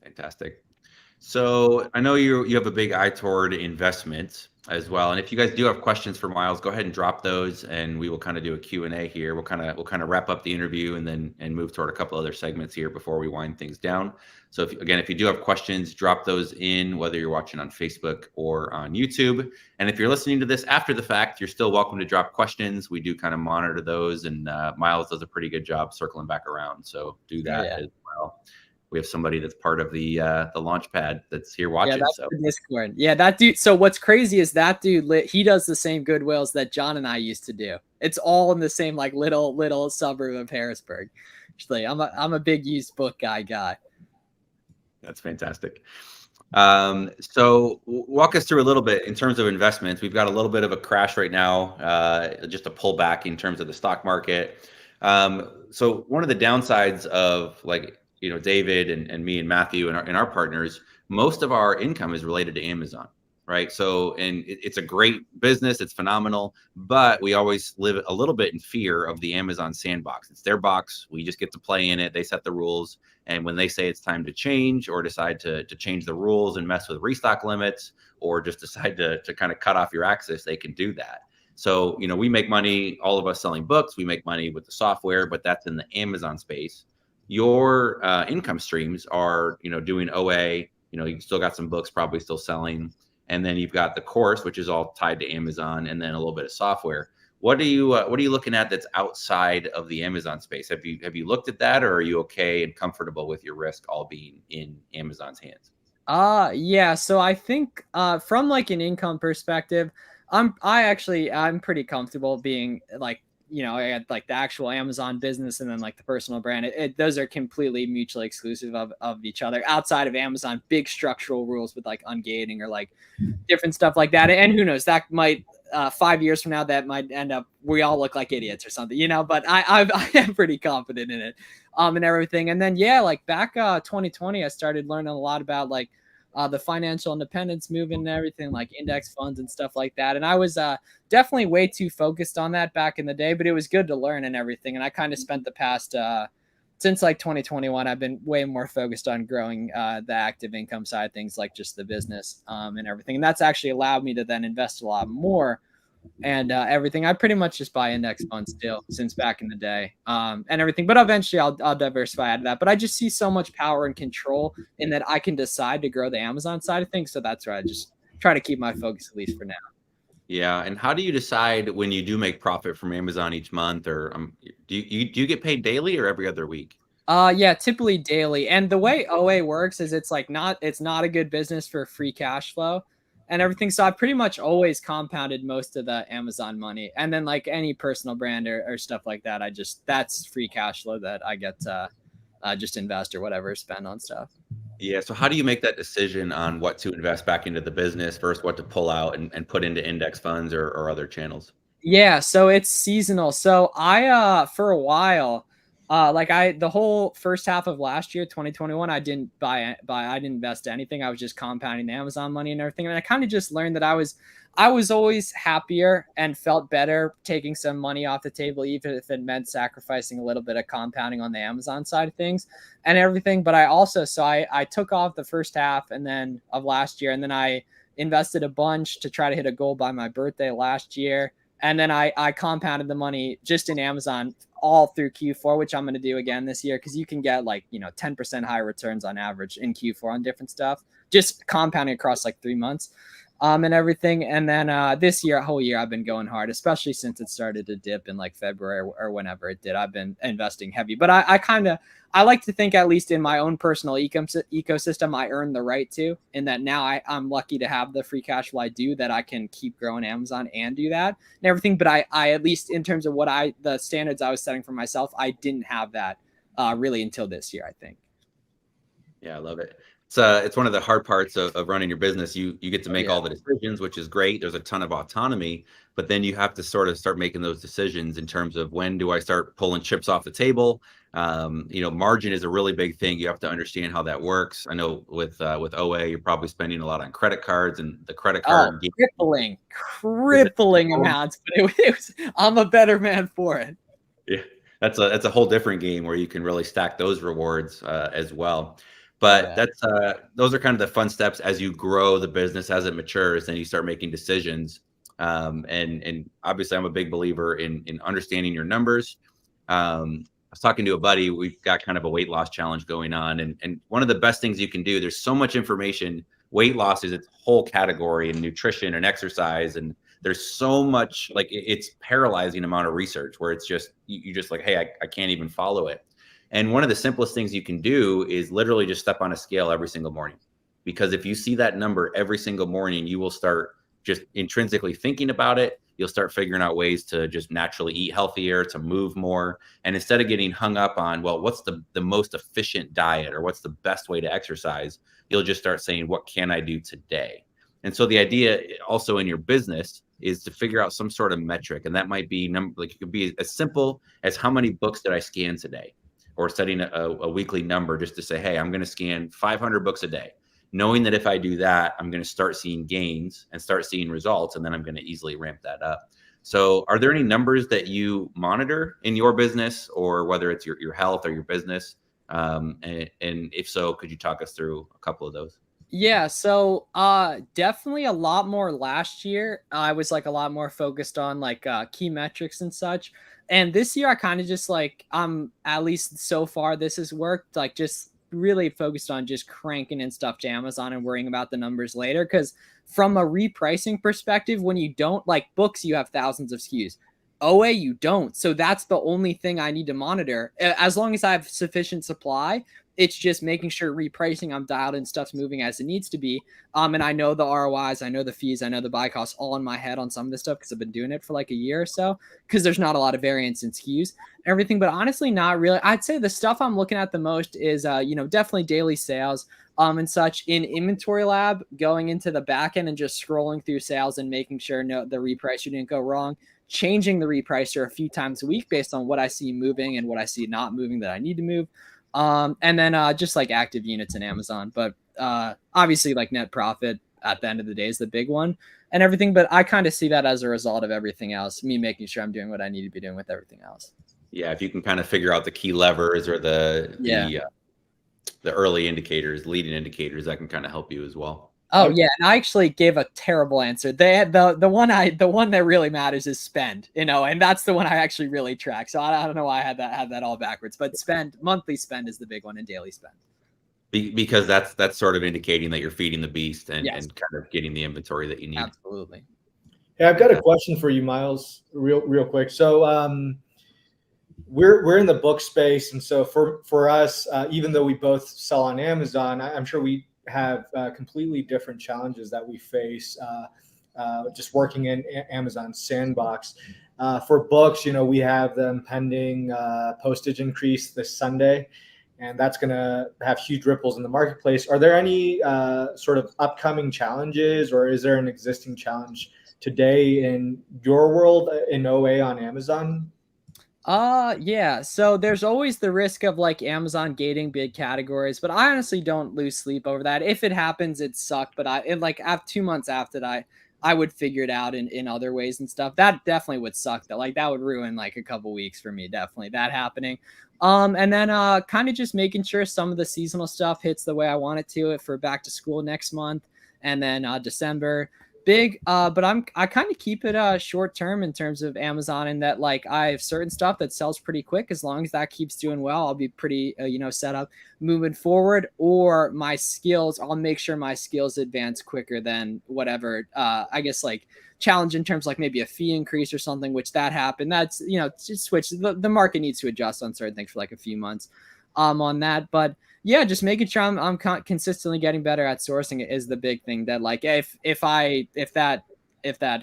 Fantastic. So I know you have a big eye toward investment as well. And if you guys do have questions for Miles, go ahead and drop those, and we will kind of do a Q&A here. We'll kind of wrap up the interview and move toward a couple other segments here before we wind things down. So if you do have questions, drop those in, whether you're watching on Facebook or on YouTube. And if you're listening to this after the fact, you're still welcome to drop questions. We do kind of monitor those, and Miles does a pretty good job circling back around. So do that as well. We have somebody that's part of the launch pad that's here watching.
Yeah, that's the Discord. Yeah, that dude. So what's crazy is that dude, he does the same Goodwills that John and I used to do. It's all in the same like little suburb of Harrisburg. Actually, I'm a big used book guy.
That's fantastic. So walk us through a little bit in terms of investments. We've got a little bit of a crash right now, just a pullback in terms of the stock market. So one of the downsides of David and me and Matthew and our partners, most of our income is related to Amazon, right? So, and it's a great business, it's phenomenal, but we always live a little bit in fear of the Amazon sandbox. It's their box, we just get to play in it, they set the rules, and when they say it's time to change or decide to change the rules and mess with restock limits, or just decide to kind of cut off your access, they can do that. So, we make money, all of us selling books, we make money with the software, but that's in the Amazon space. Your income streams are, doing OA, you've still got some books probably still selling. And then you've got the course, which is all tied to Amazon, and then a little bit of software. What are you looking at that's outside of the Amazon space? Have you looked at that, or are you okay and comfortable with your risk all being in Amazon's hands?
Yeah. So I think from like an income perspective, I'm pretty comfortable being I had like the actual Amazon business and then like the personal brand. Those are completely mutually exclusive of each other. Outside of Amazon, big structural rules with like ungating or like different stuff like that. And who knows, that might 5 years from now, that might end up, we all look like idiots or something, but I am pretty confident in it and everything. And then, like back 2020, I started learning a lot about like the financial independence movement and everything, like index funds and stuff like that. And I was definitely way too focused on that back in the day, but it was good to learn and everything. And I kind of spent the past, since like 2021, I've been way more focused on growing the active income side of things, like just the business and everything. And that's actually allowed me to then invest a lot more and everything. I pretty much just buy index funds still since back in the day and everything, but eventually I'll diversify out of that. But I just see so much power and control in that I can decide to grow the Amazon side of things. So that's where I just try to keep my focus, at least for now.
Yeah. And how do you decide when you do make profit from Amazon each month, or do you get paid daily or every other week?
Yeah, typically daily. And the way OA works is it's not a good business for free cash flow and everything. So I pretty much always compounded most of the Amazon money. And then like any personal brand or stuff like that, that's free cash flow that I get to just invest or whatever, spend on stuff.
Yeah. So how do you make that decision on what to invest back into the business versus what to pull out and put into index funds or other channels?
Yeah. So it's seasonal. So I, for a while, the whole first half of last year, 2021, I didn't I didn't invest anything. I was just compounding the Amazon money and everything. And I kind of just learned that I was always happier and felt better taking some money off the table, even if it meant sacrificing a little bit of compounding on the Amazon side of things and everything. But I took off the first half of last year, and then I invested a bunch to try to hit a goal by my birthday last year. And then I compounded the money just in Amazon all through Q4, which I'm going to do again this year, because you can get 10% higher returns on average in Q4 on different stuff, just compounding across 3 months and everything. And then this year, whole year, I've been going hard, especially since it started to dip in February or whenever it did. I've been investing heavy, but I like to think, at least in my own personal ecosystem, I earned the right to, in that now I'm lucky to have the free cash flow I do, that I can keep growing Amazon and do that and everything. But I at least in terms of the standards I was setting for myself, I didn't have that really until this year, I think.
Yeah, I love it. It's one of the hard parts of running your business. You get to make all the decisions, which is great. There's a ton of autonomy, but then you have to sort of start making those decisions in terms of, when do I start pulling chips off the table? Margin is a really big thing. You have to understand how that works. I know with OA, you're probably spending a lot on credit cards, and the credit card
crippling amounts, but I'm a better man for it.
Yeah, that's a whole different game where you can really stack those rewards as well. But
Yeah.
that's those are kind of the fun steps as you grow the business, as it matures, and you start making decisions. And obviously, I'm a big believer in understanding your numbers. I was talking to a buddy. We've got kind of a weight loss challenge going on, and one of the best things you can do. There's so much information. Weight loss is its whole category in nutrition and exercise, and there's so much, like, it's paralyzing amount of research where it's just you just like, hey, I can't even follow it. And one of the simplest things you can do is literally just step on a scale every single morning. Because if you see that number every single morning, you will start just intrinsically thinking about it. You'll start figuring out ways to just naturally eat healthier, to move more. And instead of getting hung up on, well, what's the most efficient diet or what's the best way to exercise, you'll just start saying, what can I do today? And so the idea also in your business is to figure out some sort of metric. And that might be like, it could be as simple as how many books did I scan today? Or setting a weekly number just to say, hey, I'm going to scan 500 books a day, knowing that if I do that, I'm going to start seeing gains and start seeing results, and then I'm going to easily ramp that up. So are there any numbers that you monitor in your business, or whether it's your health or your business? And if so, could you talk us through a couple of those?
Yeah, so definitely a lot more last year. I was like a lot more focused on like key metrics and such. And this year I kind of just like at least so far this has worked, like just really focused on just cranking in stuff to Amazon and worrying about the numbers later. Cause from a repricing perspective, when you don't, like books, you have thousands of SKUs. OA, you don't. So that's the only thing I need to monitor. As long as I have sufficient supply, it's just making sure repricing, I'm dialed in, stuff's moving as it needs to be. And I know the ROIs, I know the fees, I know the buy costs all in my head on some of this stuff because I've been doing it for like a year or so, because there's not a lot of variance in SKUs and everything. But honestly, not really. I'd say the stuff I'm looking at the most is, definitely daily sales and such in Inventory Lab, going into the back end and just scrolling through sales and making sure the repricer didn't go wrong. Changing the repricer a few times a week based on what I see moving and what I see not moving that I need to move. And then just like active units in Amazon. But obviously like net profit at the end of the day is the big one and everything. But I kind of see that as a result of everything else, me making sure I'm doing what I need to be doing with everything else.
Yeah, if you can kind of figure out the key levers or the early indicators, leading indicators, that can kind of help you as well.
Oh yeah, and I actually gave a terrible answer. They had the one that really matters is spend, and that's the one I actually really track. So I don't know why I had that all backwards, but monthly spend is the big one, and daily spend.
Because that's sort of indicating that you're feeding the beast and kind of getting the inventory that you need.
Absolutely.
Hey, I've got a question for you, Miles, real quick. So we're in the book space, and so for us, even though we both sell on Amazon, I'm sure we have completely different challenges that we face just working in Amazon sandbox. For books, we have the impending postage increase this Sunday, and that's going to have huge ripples in the marketplace. Are there any sort of upcoming challenges, or is there an existing challenge today in your world in OA on Amazon?
Yeah. So there's always the risk of like Amazon gating big categories, but I honestly don't lose sleep over that. If it happens, it sucked. But after 2 months after that, I would figure it out in other ways and stuff. That definitely would suck though. Like that would ruin like a couple weeks for me. Definitely that happening. And then kind of just making sure some of the seasonal stuff hits the way I want it to for back to school next month. And then December. Big, but I kind of keep it short term in terms of Amazon, in that like I have certain stuff that sells pretty quick. As long as that keeps doing well, I'll be pretty set up moving forward. Or my skills, I'll make sure my skills advance quicker than whatever I guess like challenge in terms of like maybe a fee increase or something, which that happened. That's just switch. The market needs to adjust on certain things for like a few months on that. But yeah, just making sure I'm consistently getting better at sourcing is the big thing. That like if that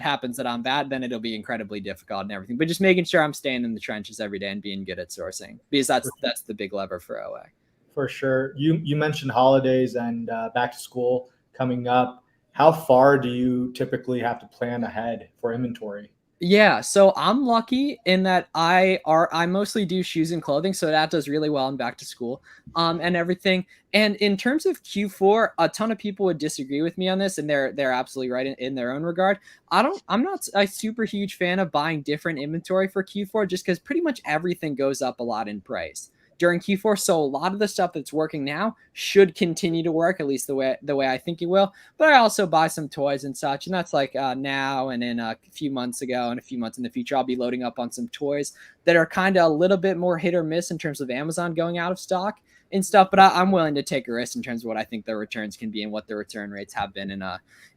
happens that I'm bad, then it'll be incredibly difficult and everything. But just making sure I'm staying in the trenches every day and being good at sourcing, because that's the big lever for OA. For
sure. You mentioned holidays and back to school coming up. How far do you typically have to plan ahead for inventory?
Yeah, so I'm lucky in that I mostly do shoes and clothing, so that does really well in back to school, and everything. And in terms of Q4, a ton of people would disagree with me on this, and they're absolutely right in their own regard. I'm not a super huge fan of buying different inventory for Q4, just because pretty much everything goes up a lot in price. during Q4. So a lot of the stuff that's working now should continue to work, at least the way I think it will. But I also buy some toys and such, and that's like now and in a few months ago and a few months in the future, I'll be loading up on some toys that are kind of a little bit more hit or miss in terms of Amazon going out of stock and stuff. But I'm willing to take a risk in terms of what I think the returns can be and what the return rates have been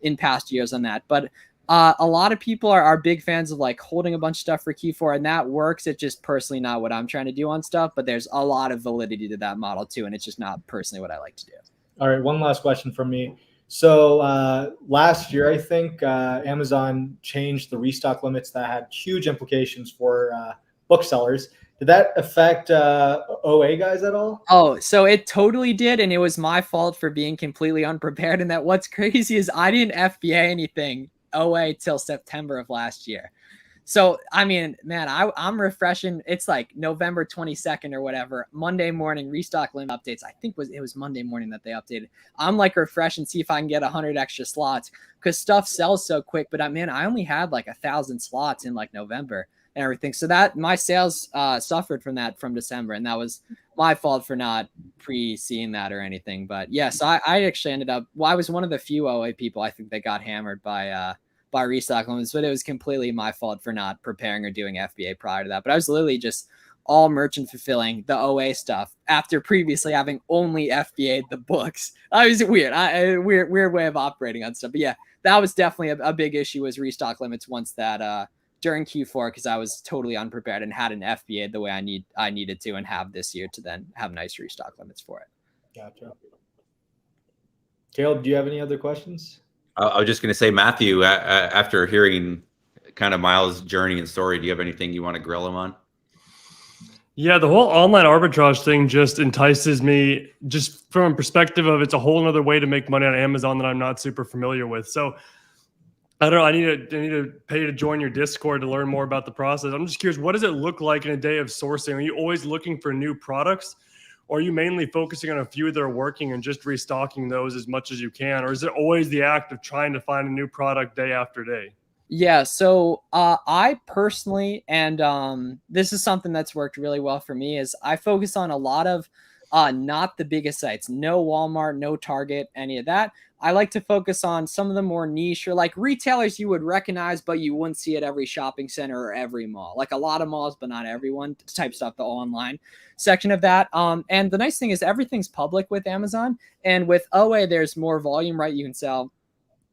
in past years on that. But a lot of people are big fans of like holding a bunch of stuff for Q4, and that works. It's just personally not what I'm trying to do on stuff, but there's a lot of validity to that model too, and it's just not personally what I like to do.
All right, one last question from me. So last year, I think Amazon changed the restock limits that had huge implications for booksellers. Did that affect OA guys at all?
Oh, so it totally did, and it was my fault for being completely unprepared. And that what's crazy is I didn't FBA anything OA till September of last year. So, I mean, man, I'm refreshing. It's like November 22nd or whatever, Monday morning, restock limit updates. I think it was Monday morning that they updated. I'm like refreshing, see if I can get 100 extra slots because stuff sells so quick. But I only had like 1,000 slots in like November and everything. So that my sales suffered from that from December. And that was my fault for not pre-seeing that or anything. But yeah, so I actually ended up, I was one of the few OA people I think that got hammered by restock limits, but it was completely my fault for not preparing or doing FBA prior to that. But I was literally just all merchant fulfilling the OA stuff after previously having only FBA'd the books. It was weird. Weird way of operating on stuff. But yeah, that was definitely a big issue was restock limits once that during Q4, because I was totally unprepared and hadn't FBA'd the way I needed to and have this year to then have nice restock limits for it.
Gotcha. Caleb, do you have any other questions?
I was just going to say, Matthew, after hearing kind of Miles' journey and story, do you have anything you want to grill him on?
Yeah, the whole online arbitrage thing just entices me just from a perspective of it's a whole other way to make money on Amazon that I'm not super familiar with. So I don't know. I need to pay to join your Discord to learn more about the process. I'm just curious, what does it look like in a day of sourcing? Are you always looking for new products? Or are you mainly focusing on a few that are working and just restocking those as much as you can? Or is it always the act of trying to find a new product day after day?
Yeah, so I personally, and this is something that's worked really well for me, is I focus on a lot of not the biggest sites, no Walmart, no Target, any of that. I like to focus on some of the more niche or like retailers you would recognize, but you wouldn't see at every shopping center or every mall. Like a lot of malls, but not everyone type stuff, the online section of that. And the nice thing is everything's public with Amazon, and with OA, there's more volume, right? You can sell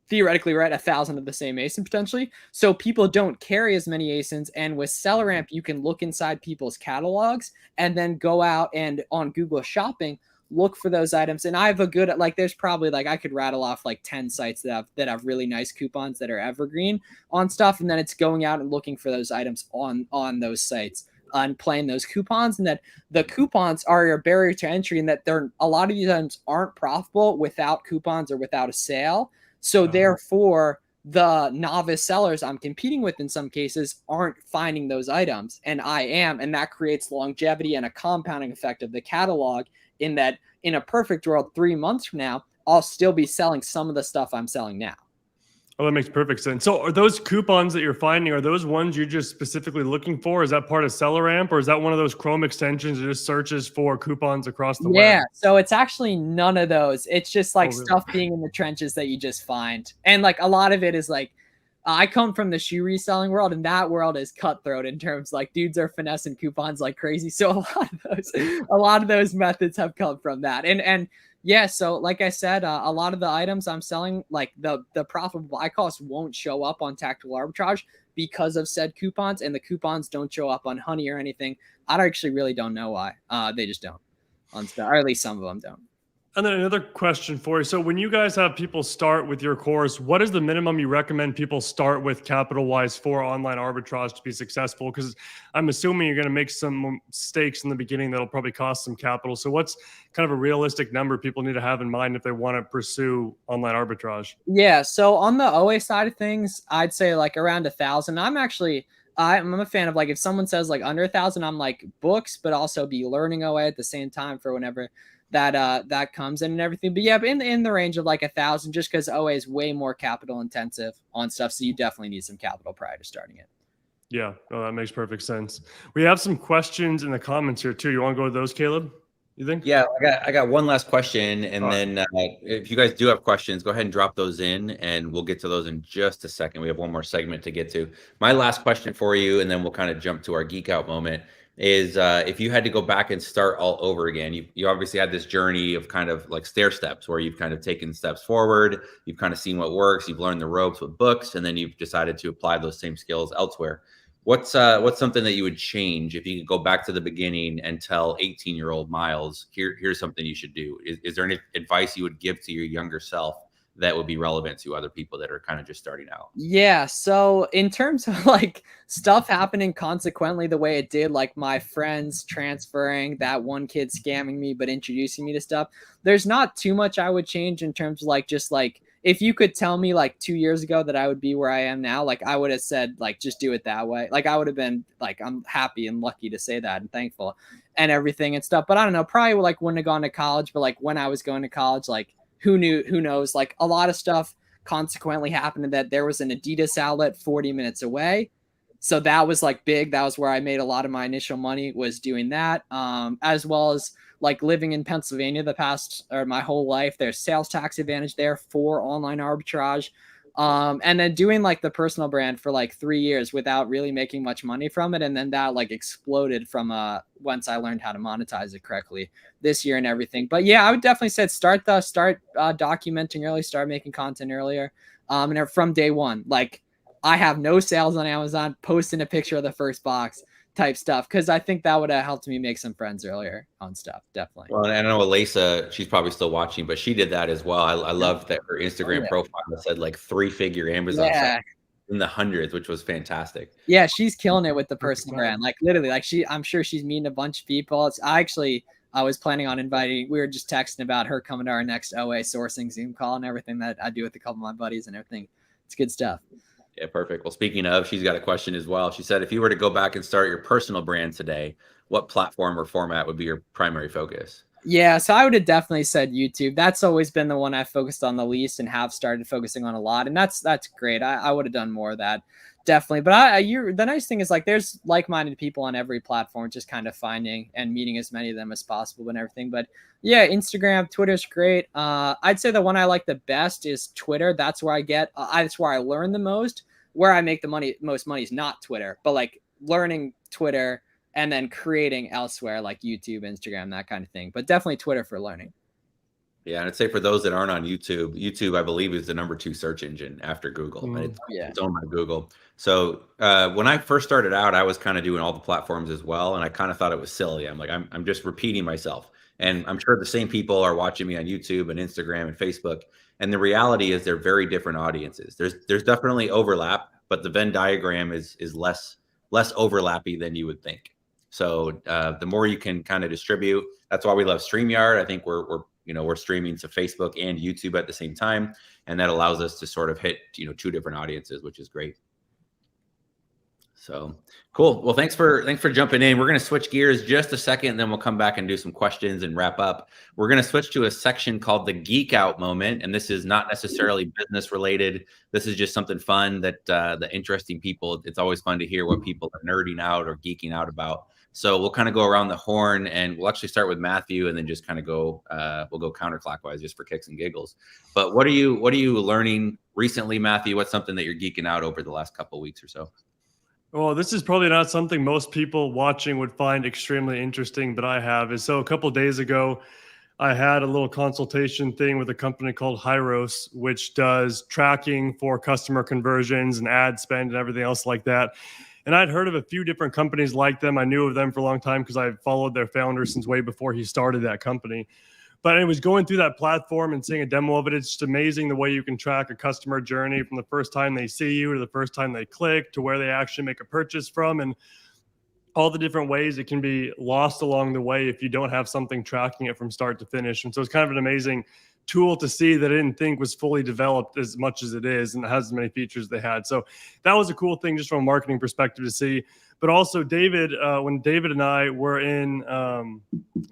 theoretically, right, 1,000 of the same ASIN potentially. So people don't carry as many ASINs. And with SellerAmp, you can look inside people's catalogs and then go out and on Google Shopping, look for those items. And I have a good, like, there's probably like, I could rattle off like 10 sites that have really nice coupons that are evergreen on stuff. And then it's going out and looking for those items on those sites and playing those coupons, and that the coupons are your barrier to entry, and that a lot of these items aren't profitable without coupons or without a sale. So therefore, the novice sellers I'm competing with in some cases aren't finding those items, and I am, and that creates longevity and a compounding effect of the catalog, in that in a perfect world, 3 months from now, I'll still be selling some of the stuff I'm selling now.
Oh, that makes perfect sense. So are those coupons that you're finding, are those ones you're just specifically looking for? Is that part of SellerAmp, or is that one of those Chrome extensions that just searches for coupons across the web?
Yeah, so it's actually none of those. It's just like stuff being in the trenches that you just find. And like a lot of it is like, I come from the shoe reselling world, and that world is cutthroat in terms like dudes are finessing coupons like crazy. So a lot of those methods have come from that. And yeah, so like I said, a lot of the items I'm selling, like the profitable buy cost won't show up on tactical arbitrage because of said coupons, and the coupons don't show up on Honey or anything. I actually really don't know why. They just don't, or at least some of them don't.
And then another question for you. So when you guys have people start with your course, what is the minimum you recommend people start with capital-wise for online arbitrage to be successful? Because I'm assuming you're going to make some mistakes in the beginning that'll probably cost some capital. So what's kind of a realistic number people need to have in mind if they want to pursue online arbitrage?
Yeah, so on the OA side of things, I'd say like around 1,000. I'm a fan of, like, if someone says like under 1,000, I'm like books, but also be learning OA at the same time for whenever that comes in and everything. But yeah, in the range of like 1,000, just because OA is way more capital intensive on stuff. So you definitely need some capital prior to starting it.
Yeah, oh, that makes perfect sense. We have some questions in the comments here too. You want to go to those, Caleb? You think?
Yeah, I got one last question, and
All
then if you guys do have questions, go ahead and drop those in, and we'll get to those in just a second. We have one more segment to get to. My last question for you, and then we'll kind of jump to our geek out moment, is if you had to go back and start all over again, you obviously had this journey of kind of like stair steps where you've kind of taken steps forward, you've kind of seen what works, you've learned the ropes with books, and then you've decided to apply those same skills elsewhere. What's something that you would change if you could go back to the beginning and tell 18-year-old Miles, here's something you should do? Is there any advice you would give to your younger self that would be relevant to other people that are kind of just starting out?
Yeah. So in terms of like stuff happening consequently the way it did, like my friends transferring, that one kid scamming me, but introducing me to stuff, there's not too much I would change in terms of like, just like, if you could tell me like 2 years ago that I would be where I am now, like I would have said, like, just do it that way. Like I would have been like, I'm happy and lucky to say that and thankful and everything and stuff. But I don't know, probably like wouldn't have gone to college, but like when I was going to college, like who knows, like a lot of stuff consequently happened that there was an Adidas outlet 40 minutes away. So that was like big. That was where I made a lot of my initial money, was doing that. As well as like living in Pennsylvania my whole life, there's sales tax advantage there for online arbitrage. And then doing like the personal brand for like 3 years without really making much money from it. And then that like exploded from once I learned how to monetize it correctly this year and everything. But yeah, I would definitely say start documenting early, start making content earlier. And from day one, like I have no sales on Amazon, posting a picture of the first box type stuff, because I think that would have helped me make some friends earlier on stuff. Definitely.
Well, and I know Alisa, she's probably still watching, but she did that as well. I loved that her Instagram profile said like 3-figure Amazon sales in the hundreds, which was fantastic.
Yeah, she's killing it with the personal brand. Like literally, like I'm sure she's meeting a bunch of people. I was planning on inviting, we were just texting about her coming to our next OA sourcing Zoom call and everything that I do with a couple of my buddies and everything. It's good stuff.
Yeah, perfect. Well, speaking of, she's got a question as well. She said, if you were to go back and start your personal brand today, what platform or format would be your primary focus?
Yeah, so I would have definitely said YouTube. That's always been the one I focused on the least and have started focusing on a lot. And that's great. I would have done more of that. Definitely. But the nice thing is like there's like-minded people on every platform, just kind of finding and meeting as many of them as possible and everything. But yeah, Instagram, Twitter's great. I'd say the one I like the best is Twitter. That's where that's where I learn the most. Where I make the most money is not Twitter, but like learning Twitter and then creating elsewhere like YouTube, Instagram, that kind of thing. But definitely Twitter for learning.
Yeah, and I'd say for those that aren't on YouTube, I believe, is the #2 search engine after Google. And it's owned by Google. So when I first started out, I was kind of doing all the platforms as well. And I kind of thought it was silly. I'm like, I'm just repeating myself. And I'm sure the same people are watching me on YouTube and Instagram and Facebook. And the reality is they're very different audiences. There's definitely overlap, but the Venn diagram is less overlappy than you would think. So the more you can kind of distribute, that's why we love StreamYard. I think we're streaming to Facebook and YouTube at the same time, and that allows us to sort of hit 2 different audiences, which is great. So cool. Well, thanks for jumping in. We're going to switch gears just a second, and then we'll come back and do some questions and wrap up. We're going to switch to a section called the Geek Out moment, and this is not necessarily business related. This is just something fun that the interesting people. It's always fun to hear what people are nerding out or geeking out about. So we'll kind of go around the horn, and we'll actually start with Matthew, and then just kind of go. We'll go counterclockwise just for kicks and giggles. But what are you learning recently, Matthew? What's something that you're geeking out over the last couple of weeks or so?
Well, this is probably not something most people watching would find extremely interesting, but I have. So a couple of days ago, I had a little consultation thing with a company called Hyros, which does tracking for customer conversions and ad spend and everything else like that. And I'd heard of a few different companies like them. I knew of them for a long time because I followed their founder since way before he started that company. But I was going through that platform and seeing a demo of it. It's just amazing the way you can track a customer journey from the first time they see you to the first time they click to where they actually make a purchase from, and all the different ways it can be lost along the way if you don't have something tracking it from start to finish. And so it's kind of an amazing tool to see that I didn't think was fully developed as much as it is, and it has as many features they had. So that was a cool thing just from a marketing perspective to see. But also David, when David and I were in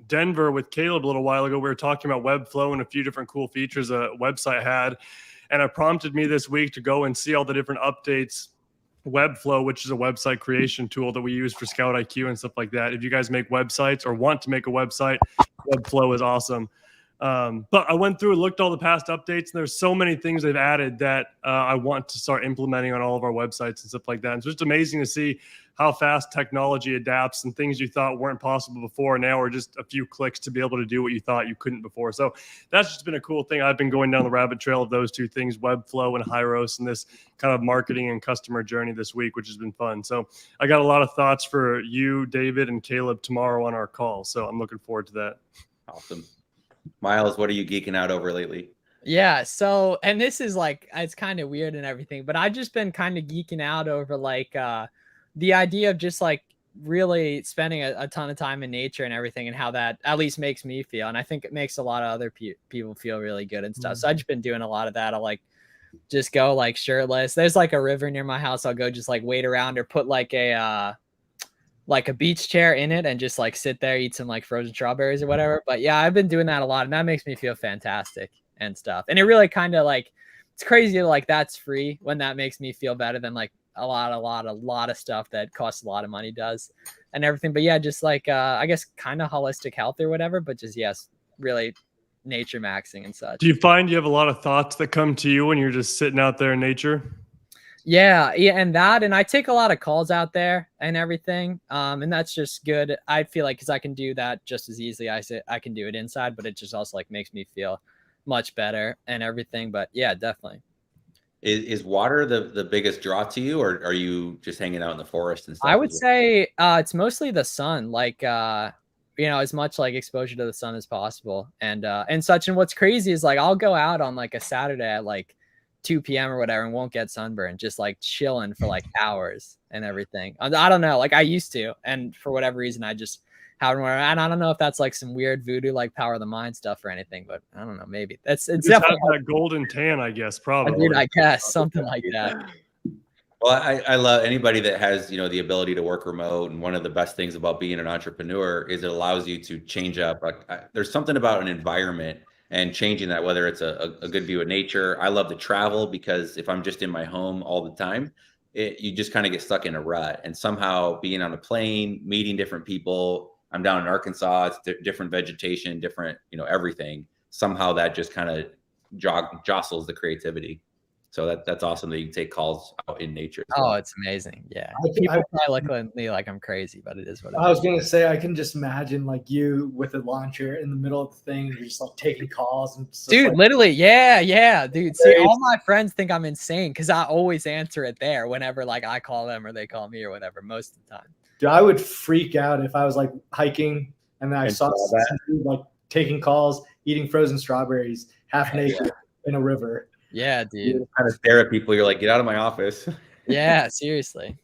Denver with Caleb a little while ago, we were talking about Webflow and a few different cool features a website had. And it prompted me this week to go and see all the different updates Webflow, which is a website creation tool that we use for Scout IQ and stuff like that. If you guys make websites or want to make a website, Webflow is awesome. But I went through and looked at all the past updates, and there's so many things they've added that I want to start implementing on all of our websites and stuff like that. And it's just amazing to see how fast technology adapts, and things you thought weren't possible before now are just a few clicks to be able to do what you thought you couldn't before. So that's just been a cool thing. I've been going down the rabbit trail of those two things, Webflow and Hyros, and this kind of marketing and customer journey this week, which has been fun. So I got a lot of thoughts for you, David, and Caleb tomorrow on our call. So I'm looking forward to that.
Awesome. Miles, what are you geeking out over lately?
Yeah. So, and this is like, it's kind of weird and everything, but I've just been kind of geeking out over like the idea of just like really spending a ton of time in nature and everything, and how that at least makes me feel. And I think it makes a lot of other people feel really good and stuff. So I've just been doing a lot of that. I'll like just go like shirtless. There's like a river near my house. I'll go just like wait around, or put like a beach chair in it and just like sit there, eat some like frozen strawberries or whatever. But yeah, I've been doing that a lot, and that makes me feel fantastic and stuff. And it really kind of like, it's crazy like that's free when that makes me feel better than like a lot of stuff that costs a lot of money does and everything. But yeah, just like I guess kind of holistic health or whatever, but just yes, really nature maxing and such.
Do you find you have a lot of thoughts that come to you when you're just sitting out there in nature?
Yeah, and I take a lot of calls out there and everything, and that's just good. I feel like because I can do that just as easily. I can do it inside, but it just also like makes me feel much better and everything. But yeah, definitely.
Is water the biggest draw to you, or are you just hanging out in the forest and stuff?
I would say it's mostly the sun, like as much like exposure to the sun as possible, and such. And what's crazy is like I'll go out on like a Saturday at like 2 p.m. or whatever and won't get sunburned, just like chilling for like hours and everything. I don't know, like I used to, and for whatever reason I just haven't. And I don't know if that's like some weird voodoo like power of the mind stuff or anything, but I don't know, maybe it's definitely
that golden tan, I guess. Probably,
dude, I guess something like that.
Well, I love anybody that has, the ability to work remote. And one of the best things about being an entrepreneur is it allows you to change up. There's something about an environment and changing that, whether it's a good view of nature. I love to travel, because if I'm just in my home all the time, you just kind of get stuck in a rut. And somehow being on a plane, meeting different people, I'm down in Arkansas, it's different vegetation, different, everything. Somehow that just kind of jostles the creativity. So that's awesome that you can take calls out in nature.
Oh, it's amazing. Yeah. People probably look at me like I'm crazy, but it is what it is.
I was going to say, I can just imagine like you with a launcher in the middle of the thing, and you're just like taking calls. And
dude,
like,
literally. Yeah. Dude, see, all my friends think I'm insane because I always answer it there whenever like I call them or they call me or whatever, most of the time.
Dude, I would freak out if I was like hiking and then I saw some dude like taking calls, eating frozen strawberries, half naked in a river.
Yeah, dude.
You kind of stare at people. You're like, get out of my office.
Yeah, seriously.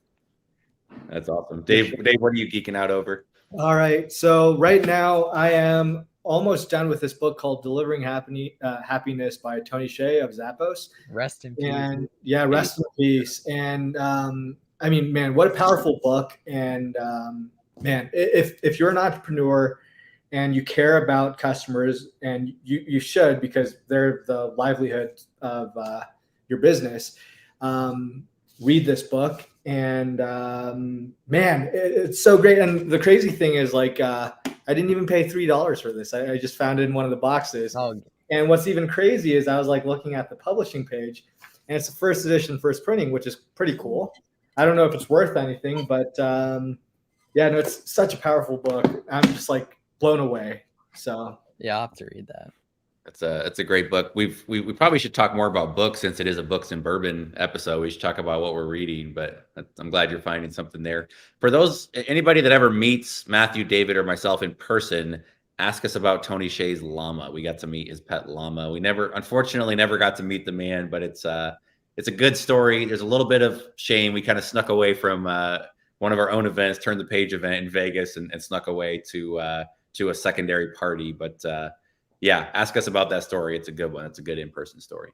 That's awesome. Dave, what are you geeking out over?
All right. So right now I am almost done with this book called Delivering Happiness by Tony Hsieh of Zappos.
Rest in peace.
And yeah, rest in peace. And I mean, man, what a powerful book. And man, if you're an entrepreneur and you care about customers, and you should, because they're the livelihood of your business, read this book. And man, it's so great. And the crazy thing is like, I didn't even pay $3 for this. I just found it in one of the boxes. Oh. And what's even crazy is I was like looking at the publishing page, and it's the first edition, first printing, which is pretty cool. I don't know if it's worth anything, but yeah, no, it's such a powerful book. I'm just like blown away. So
yeah, I'll have to read that.
It's a great book. We probably should talk more about books, since it is a Books and Bourbon episode. We should talk about what we're reading, but I'm glad you're finding something there. For anybody that ever meets Matthew, David, or myself in person, ask us about Tony Hsieh's llama. We got to meet his pet llama. We unfortunately never got to meet the man, but it's a good story. There's a little bit of shame. We kind of snuck away from one of our own events, Turn the Page event in Vegas, and snuck away to a secondary party. But yeah, ask us about that story. It's a good one. It's a good in-person story.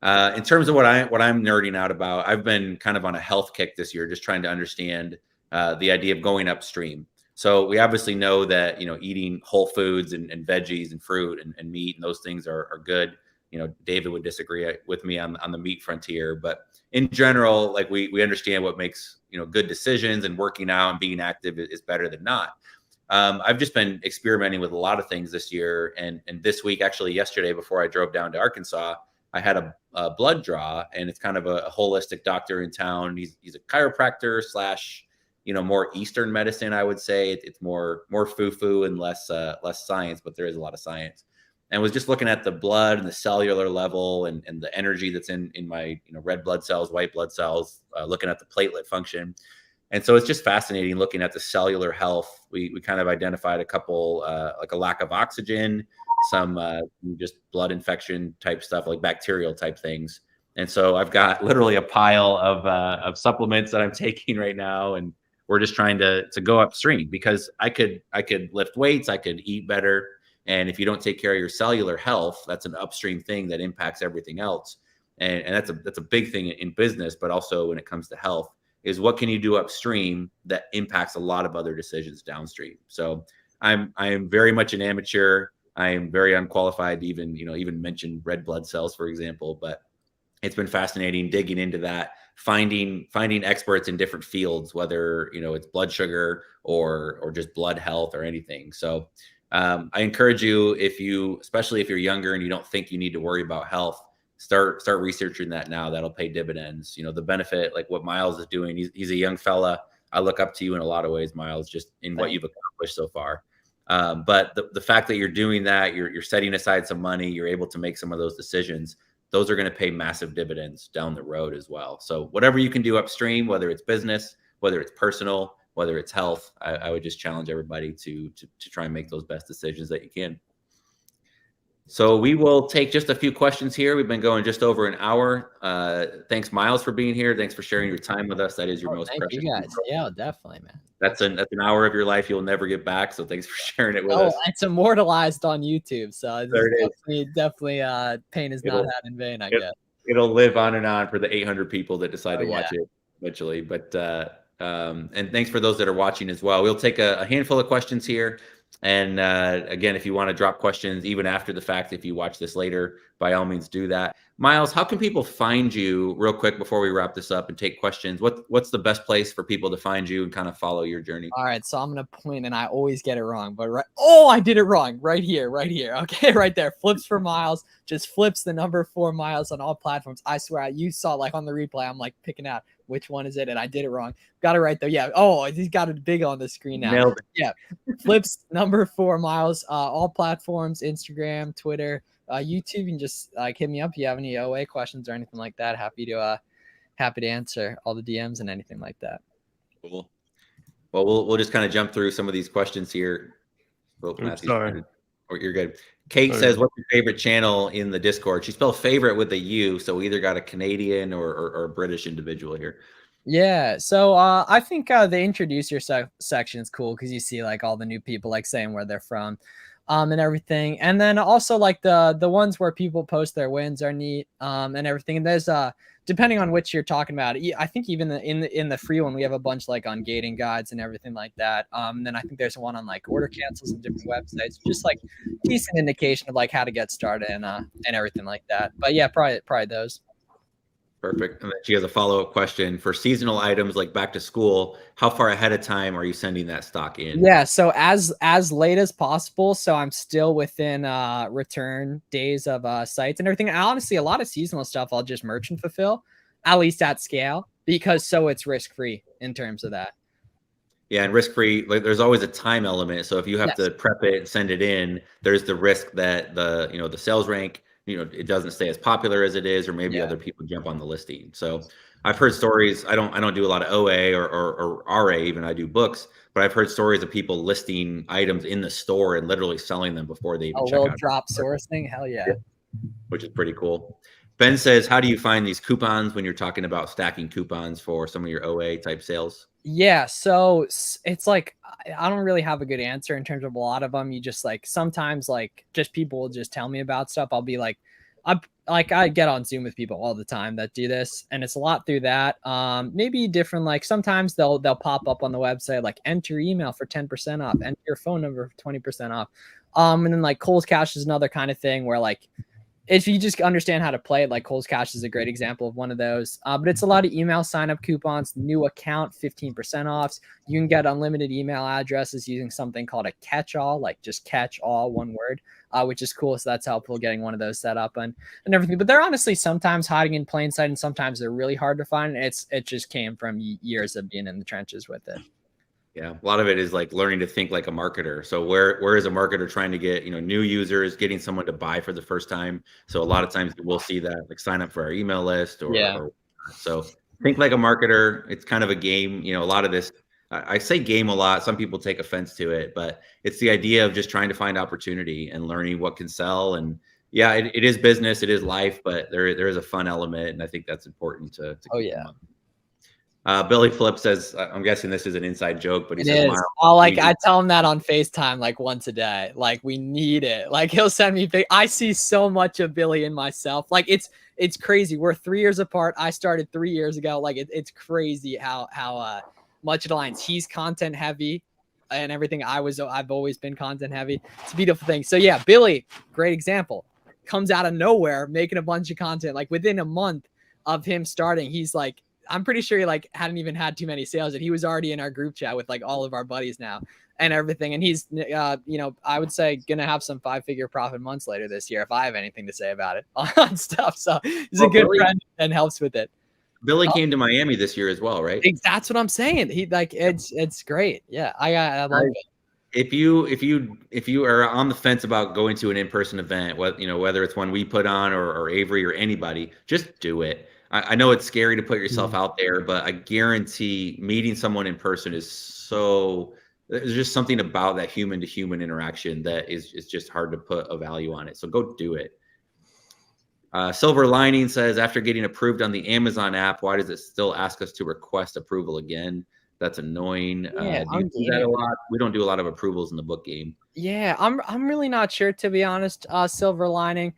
In terms of what I'm nerding out about, I've been kind of on a health kick this year, just trying to understand the idea of going upstream. So we obviously know that, eating whole foods and veggies and fruit and meat and those things are good. David would disagree with me on the meat frontier, but in general, like we understand what makes, good decisions, and working out and being active is better than not. I've just been experimenting with a lot of things this year, and this week, actually yesterday, before I drove down to Arkansas, I had a blood draw, and it's kind of a holistic doctor in town. He's a chiropractor slash, more Eastern medicine, I would say. It's more foo-foo and less science, but there is a lot of science. And was just looking at the blood and the cellular level and the energy that's in my red blood cells, white blood cells, looking at the platelet function. And so it's just fascinating looking at the cellular health. We kind of identified a couple, like a lack of oxygen, some just blood infection type stuff, like bacterial type things. And so I've got literally a pile of supplements that I'm taking right now, and we're just trying to go upstream, because I could lift weights, I could eat better. And if you don't take care of your cellular health, that's an upstream thing that impacts everything else. And that's a big thing in business, but also when it comes to health, is what can you do upstream that impacts a lot of other decisions downstream. So I am very much an amateur. I am very unqualified to even mention red blood cells, for example, but it's been fascinating digging into that, finding experts in different fields, whether, it's blood sugar or just blood health or anything. So I encourage you, especially if you're younger and you don't think you need to worry about health, start researching that now. That'll pay dividends. The benefit, like what Miles is doing. He's a young fella. I look up to you in a lot of ways, Miles, just in what you've accomplished so far. But the fact that you're doing that, you're setting aside some money, you're able to make some of those decisions. Those are going to pay massive dividends down the road as well. So whatever you can do upstream, whether it's business, whether it's personal, whether it's health, I would just challenge everybody to try and make those best decisions that you can. So we will take just a few questions here. We've been going just over an hour. Thanks, Miles, for being here. Thanks for sharing your time with us. That is your most precious.
Thank you guys. Yeah, definitely, man.
That's an hour of your life you'll never get back. So thanks for sharing it with us.
It's immortalized on YouTube. So definitely pain is not had in vain, I guess.
It'll live on and on for the 800 people that decide to watch it eventually. But and thanks for those that are watching as well. We'll take a handful of questions here. And again, if you want to drop questions even after the fact, if you watch this later, by all means do that. Miles, how can people find you real quick before we wrap this up and take questions? What's the best place for people to find you and kind of follow your journey?
All right, so I'm going to point, and I always get it wrong, but I did it wrong. Right here. Okay, right there. Flips4Miles, just flips the number 4 miles on all platforms. I swear, you saw like on the replay, I'm like picking out which one is it, and I did it wrong. Got it right though. Yeah. Oh, he's got it big on the screen now.
Nailed it.
Yeah. Flips number 4 miles, all platforms, Instagram, Twitter, YouTube. You can just hit me up if you have any OA questions or anything like that. Happy to answer all the DMs and anything like that.
Cool. Well, we'll just kind of jump through some of these questions here.
Sorry.
Oh, you're good. Kate says, what's your favorite channel in the Discord? She spelled favorite with a U, so we either got a Canadian or a British individual here.
Yeah, so I think the introduce yourself section is cool because you see like all the new people like saying where they're from and everything. And then also like the ones where people post their wins are neat and everything. And there's depending on which you're talking about, I think even in the free one, we have a bunch like on gating guides and everything like that. And then I think there's one on like order cancels and different websites, just like decent indication of like how to get started and everything like that. But yeah, probably those.
Perfect. And then she has a follow-up question for seasonal items like back to school. How far ahead of time are you sending that stock in?
Yeah, so as late as possible. So I'm still within return days of sites and everything. And honestly, a lot of seasonal stuff I'll just merchant fulfill, at least at scale, because so it's risk-free in terms of that.
Yeah, and risk-free, like there's always a time element. So if you have to prep it and send it in, there's the risk that the sales rank, it doesn't stay as popular as it is, or maybe other people jump on the listing. So I've heard stories. I don't do a lot of OA or RA, even I do books, but I've heard stories of people listing items in the store and literally selling them before they even check out.
Drop sourcing, hell yeah.
Which is pretty cool. Ben says, how do you find these coupons when you're talking about stacking coupons for some of your OA type sales?
Yeah, so it's like I don't really have a good answer in terms of a lot of them. You just like sometimes like just people will just tell me about stuff. I'll be like, I get on Zoom with people all the time that do this, and it's a lot through that. Maybe different, like sometimes they'll pop up on the website like enter your email for 10% off, enter your phone number for 20% off. And then like Kohl's Cash is another kind of thing where like if you just understand how to play it, like Cole's Cash is a great example of one of those. But it's a lot of email sign up coupons, new account, 15% offs. You can get unlimited email addresses using something called a catch-all, like just catch all, one word, which is cool. So that's helpful getting one of those set up and everything. But they're honestly sometimes hiding in plain sight, and sometimes they're really hard to find. It just came from years of being in the trenches with it.
Yeah, a lot of it is like learning to think like a marketer. So where is a marketer trying to get, new users, getting someone to buy for the first time? So a lot of times we'll see that, like, sign up for our email list or so think like a marketer. It's kind of a game. A lot of this, I say game a lot. Some people take offense to it, but it's the idea of just trying to find opportunity and learning what can sell. And yeah, it is business, it is life, but there is a fun element, and I think that's important to keep in mind. Billy Flip says, I'm guessing this is an inside joke, but he says,
I tell him that on FaceTime like once a day. Like, we need it. Like, he'll send me I see so much of Billy in myself. Like, it's crazy. We're 3 years apart. I started 3 years ago. Like, it's crazy how much it aligns. He's content heavy and everything. I've always been content heavy. It's a beautiful thing. So yeah, Billy, great example. Comes out of nowhere, making a bunch of content. Like, within a month of him starting, he's like, I'm pretty sure he hadn't even had too many sales, and he was already in our group chat with like all of our buddies now and everything. And he's, I would say gonna have some 5-figure profit months later this year if I have anything to say about it on stuff. So he's a good friend and helps with it.
Billy came to Miami this year as well, right?
That's what I'm saying. He it's great. Yeah, I love it.
If you are on the fence about going to an in-person event, whether it's one we put on or Avery or anybody, just do it. I know it's scary to put yourself out there, but I guarantee meeting someone in person there's just something about that human to human interaction that is just hard to put a value on it. So go do it. Silver Lining says, after getting approved on the Amazon app, why does it still ask us to request approval again? That's annoying.
Yeah,
do you do that a lot? We don't do a lot of approvals in the book game.
Yeah, I'm really not sure, to be honest. Silver Lining.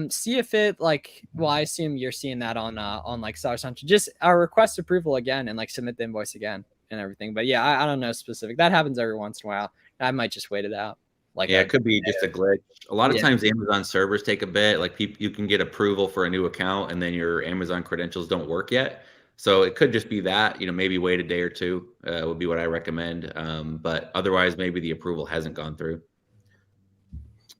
See if it I assume you're seeing that on like Seller Central. Just request approval again and like submit the invoice again and everything. But yeah, I don't know specific. That happens every once in a while. I might just wait it out.
It could be just a glitch. A lot of times Amazon servers take a bit. Like, you can get approval for a new account and then your Amazon credentials don't work yet. So it could just be that, maybe wait a day or two would be what I recommend. But otherwise, maybe the approval hasn't gone through.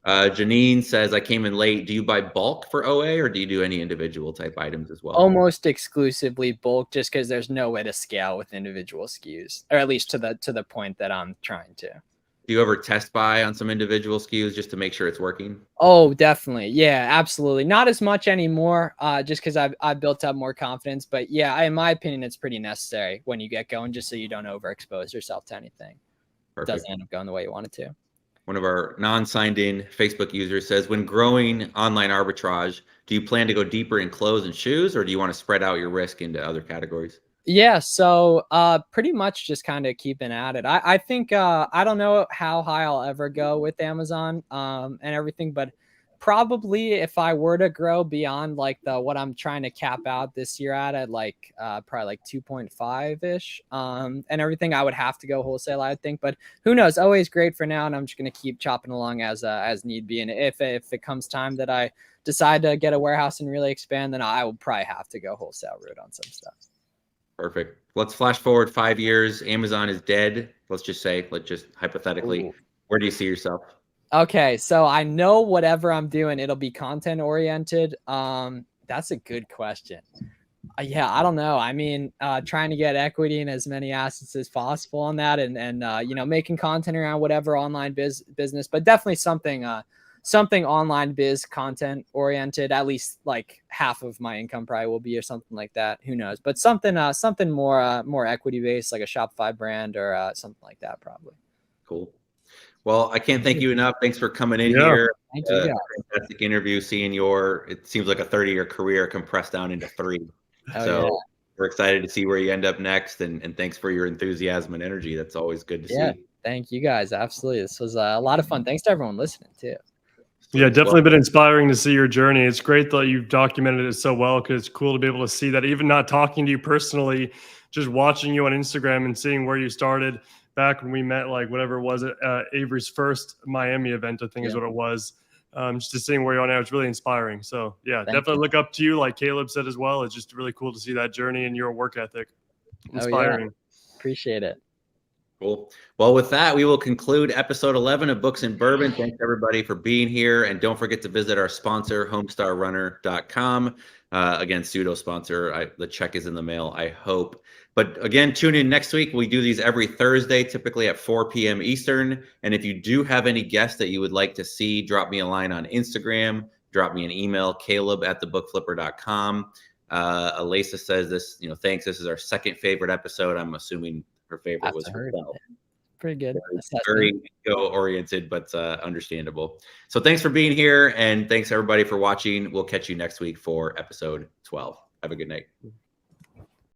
Janine says, I came in late. Do you buy bulk for OA, or do you do any individual type items as well?
Almost exclusively bulk, just because there's no way to scale with individual SKUs, or at least to the point that I'm trying to.
Do you ever test buy on some individual SKUs just to make sure it's working?
Oh, definitely. Yeah, absolutely. Not as much anymore, just because I've built up more confidence. But yeah, in my opinion, it's pretty necessary when you get going, just so you don't overexpose yourself to anything. Perfect. It doesn't end up going the way you want it to.
One of our non-signed in Facebook users says, when growing online arbitrage, do you plan to go deeper in clothes and shoes, or do you want to spread out your risk into other categories?
Yeah, so pretty much just kind of keeping at it. I think I don't know how high I'll ever go with Amazon and everything, but probably if I were to grow beyond like what I'm trying to cap out this year at probably like 2.5-ish and everything, I would have to go wholesale, I think. But who knows? Always great for now, and I'm just going to keep chopping along as need be. And if it comes time that I decide to get a warehouse and really expand, then I will probably have to go wholesale route on some stuff.
Perfect. Let's flash forward 5 years. Amazon is dead. Let's just hypothetically, where do you see yourself?
Okay, so I know whatever I'm doing, it'll be content oriented. That's a good question. Yeah, I don't know. I mean, trying to get equity in as many assets as possible on that, and making content around whatever online business, but definitely something online biz content oriented. At least like half of my income probably will be, or something like that. Who knows? But something more equity based, like a Shopify brand or something like that, probably.
Cool. Well, I can't thank you enough. Thanks for coming in here.
Thank you, guys.
Fantastic interview. Seeing it seems like a 30-year career compressed down into 3. We're excited to see where you end up next. And thanks for your enthusiasm and energy. That's always good to see.
Thank you, guys. Absolutely. This was a lot of fun. Thanks to everyone listening too.
Yeah, definitely been inspiring to see your journey. It's great that you've documented it so well, because it's cool to be able to see that, even not talking to you personally, just watching you on Instagram and seeing where you started back when we met, like whatever it was at Avery's first Miami event, I think is what it was. just to seeing where you're now, it's really inspiring. So yeah,
Thank
definitely
you.
look up to you, like Caleb said as well. It's just really cool to see that journey and your work ethic. Inspiring.
Appreciate it.
Cool. Well, with that, we will conclude episode 11 of Books and Bourbon. Thanks everybody for being here. And don't forget to visit our sponsor, homestarrunner.com. Again, pseudo sponsor. The check is in the mail, I hope. But again, tune in next week. We do these every Thursday, typically at 4 p.m. Eastern. And if you do have any guests that you would like to see, drop me a line on Instagram, drop me an email, caleb@thebookflipper.com. Alisa says this, thanks. This is our second favorite episode. I'm assuming her favorite was herself.
Pretty good.
Very ego-oriented, but understandable. So thanks for being here, and thanks everybody for watching. We'll catch you next week for episode 12. Have a good night.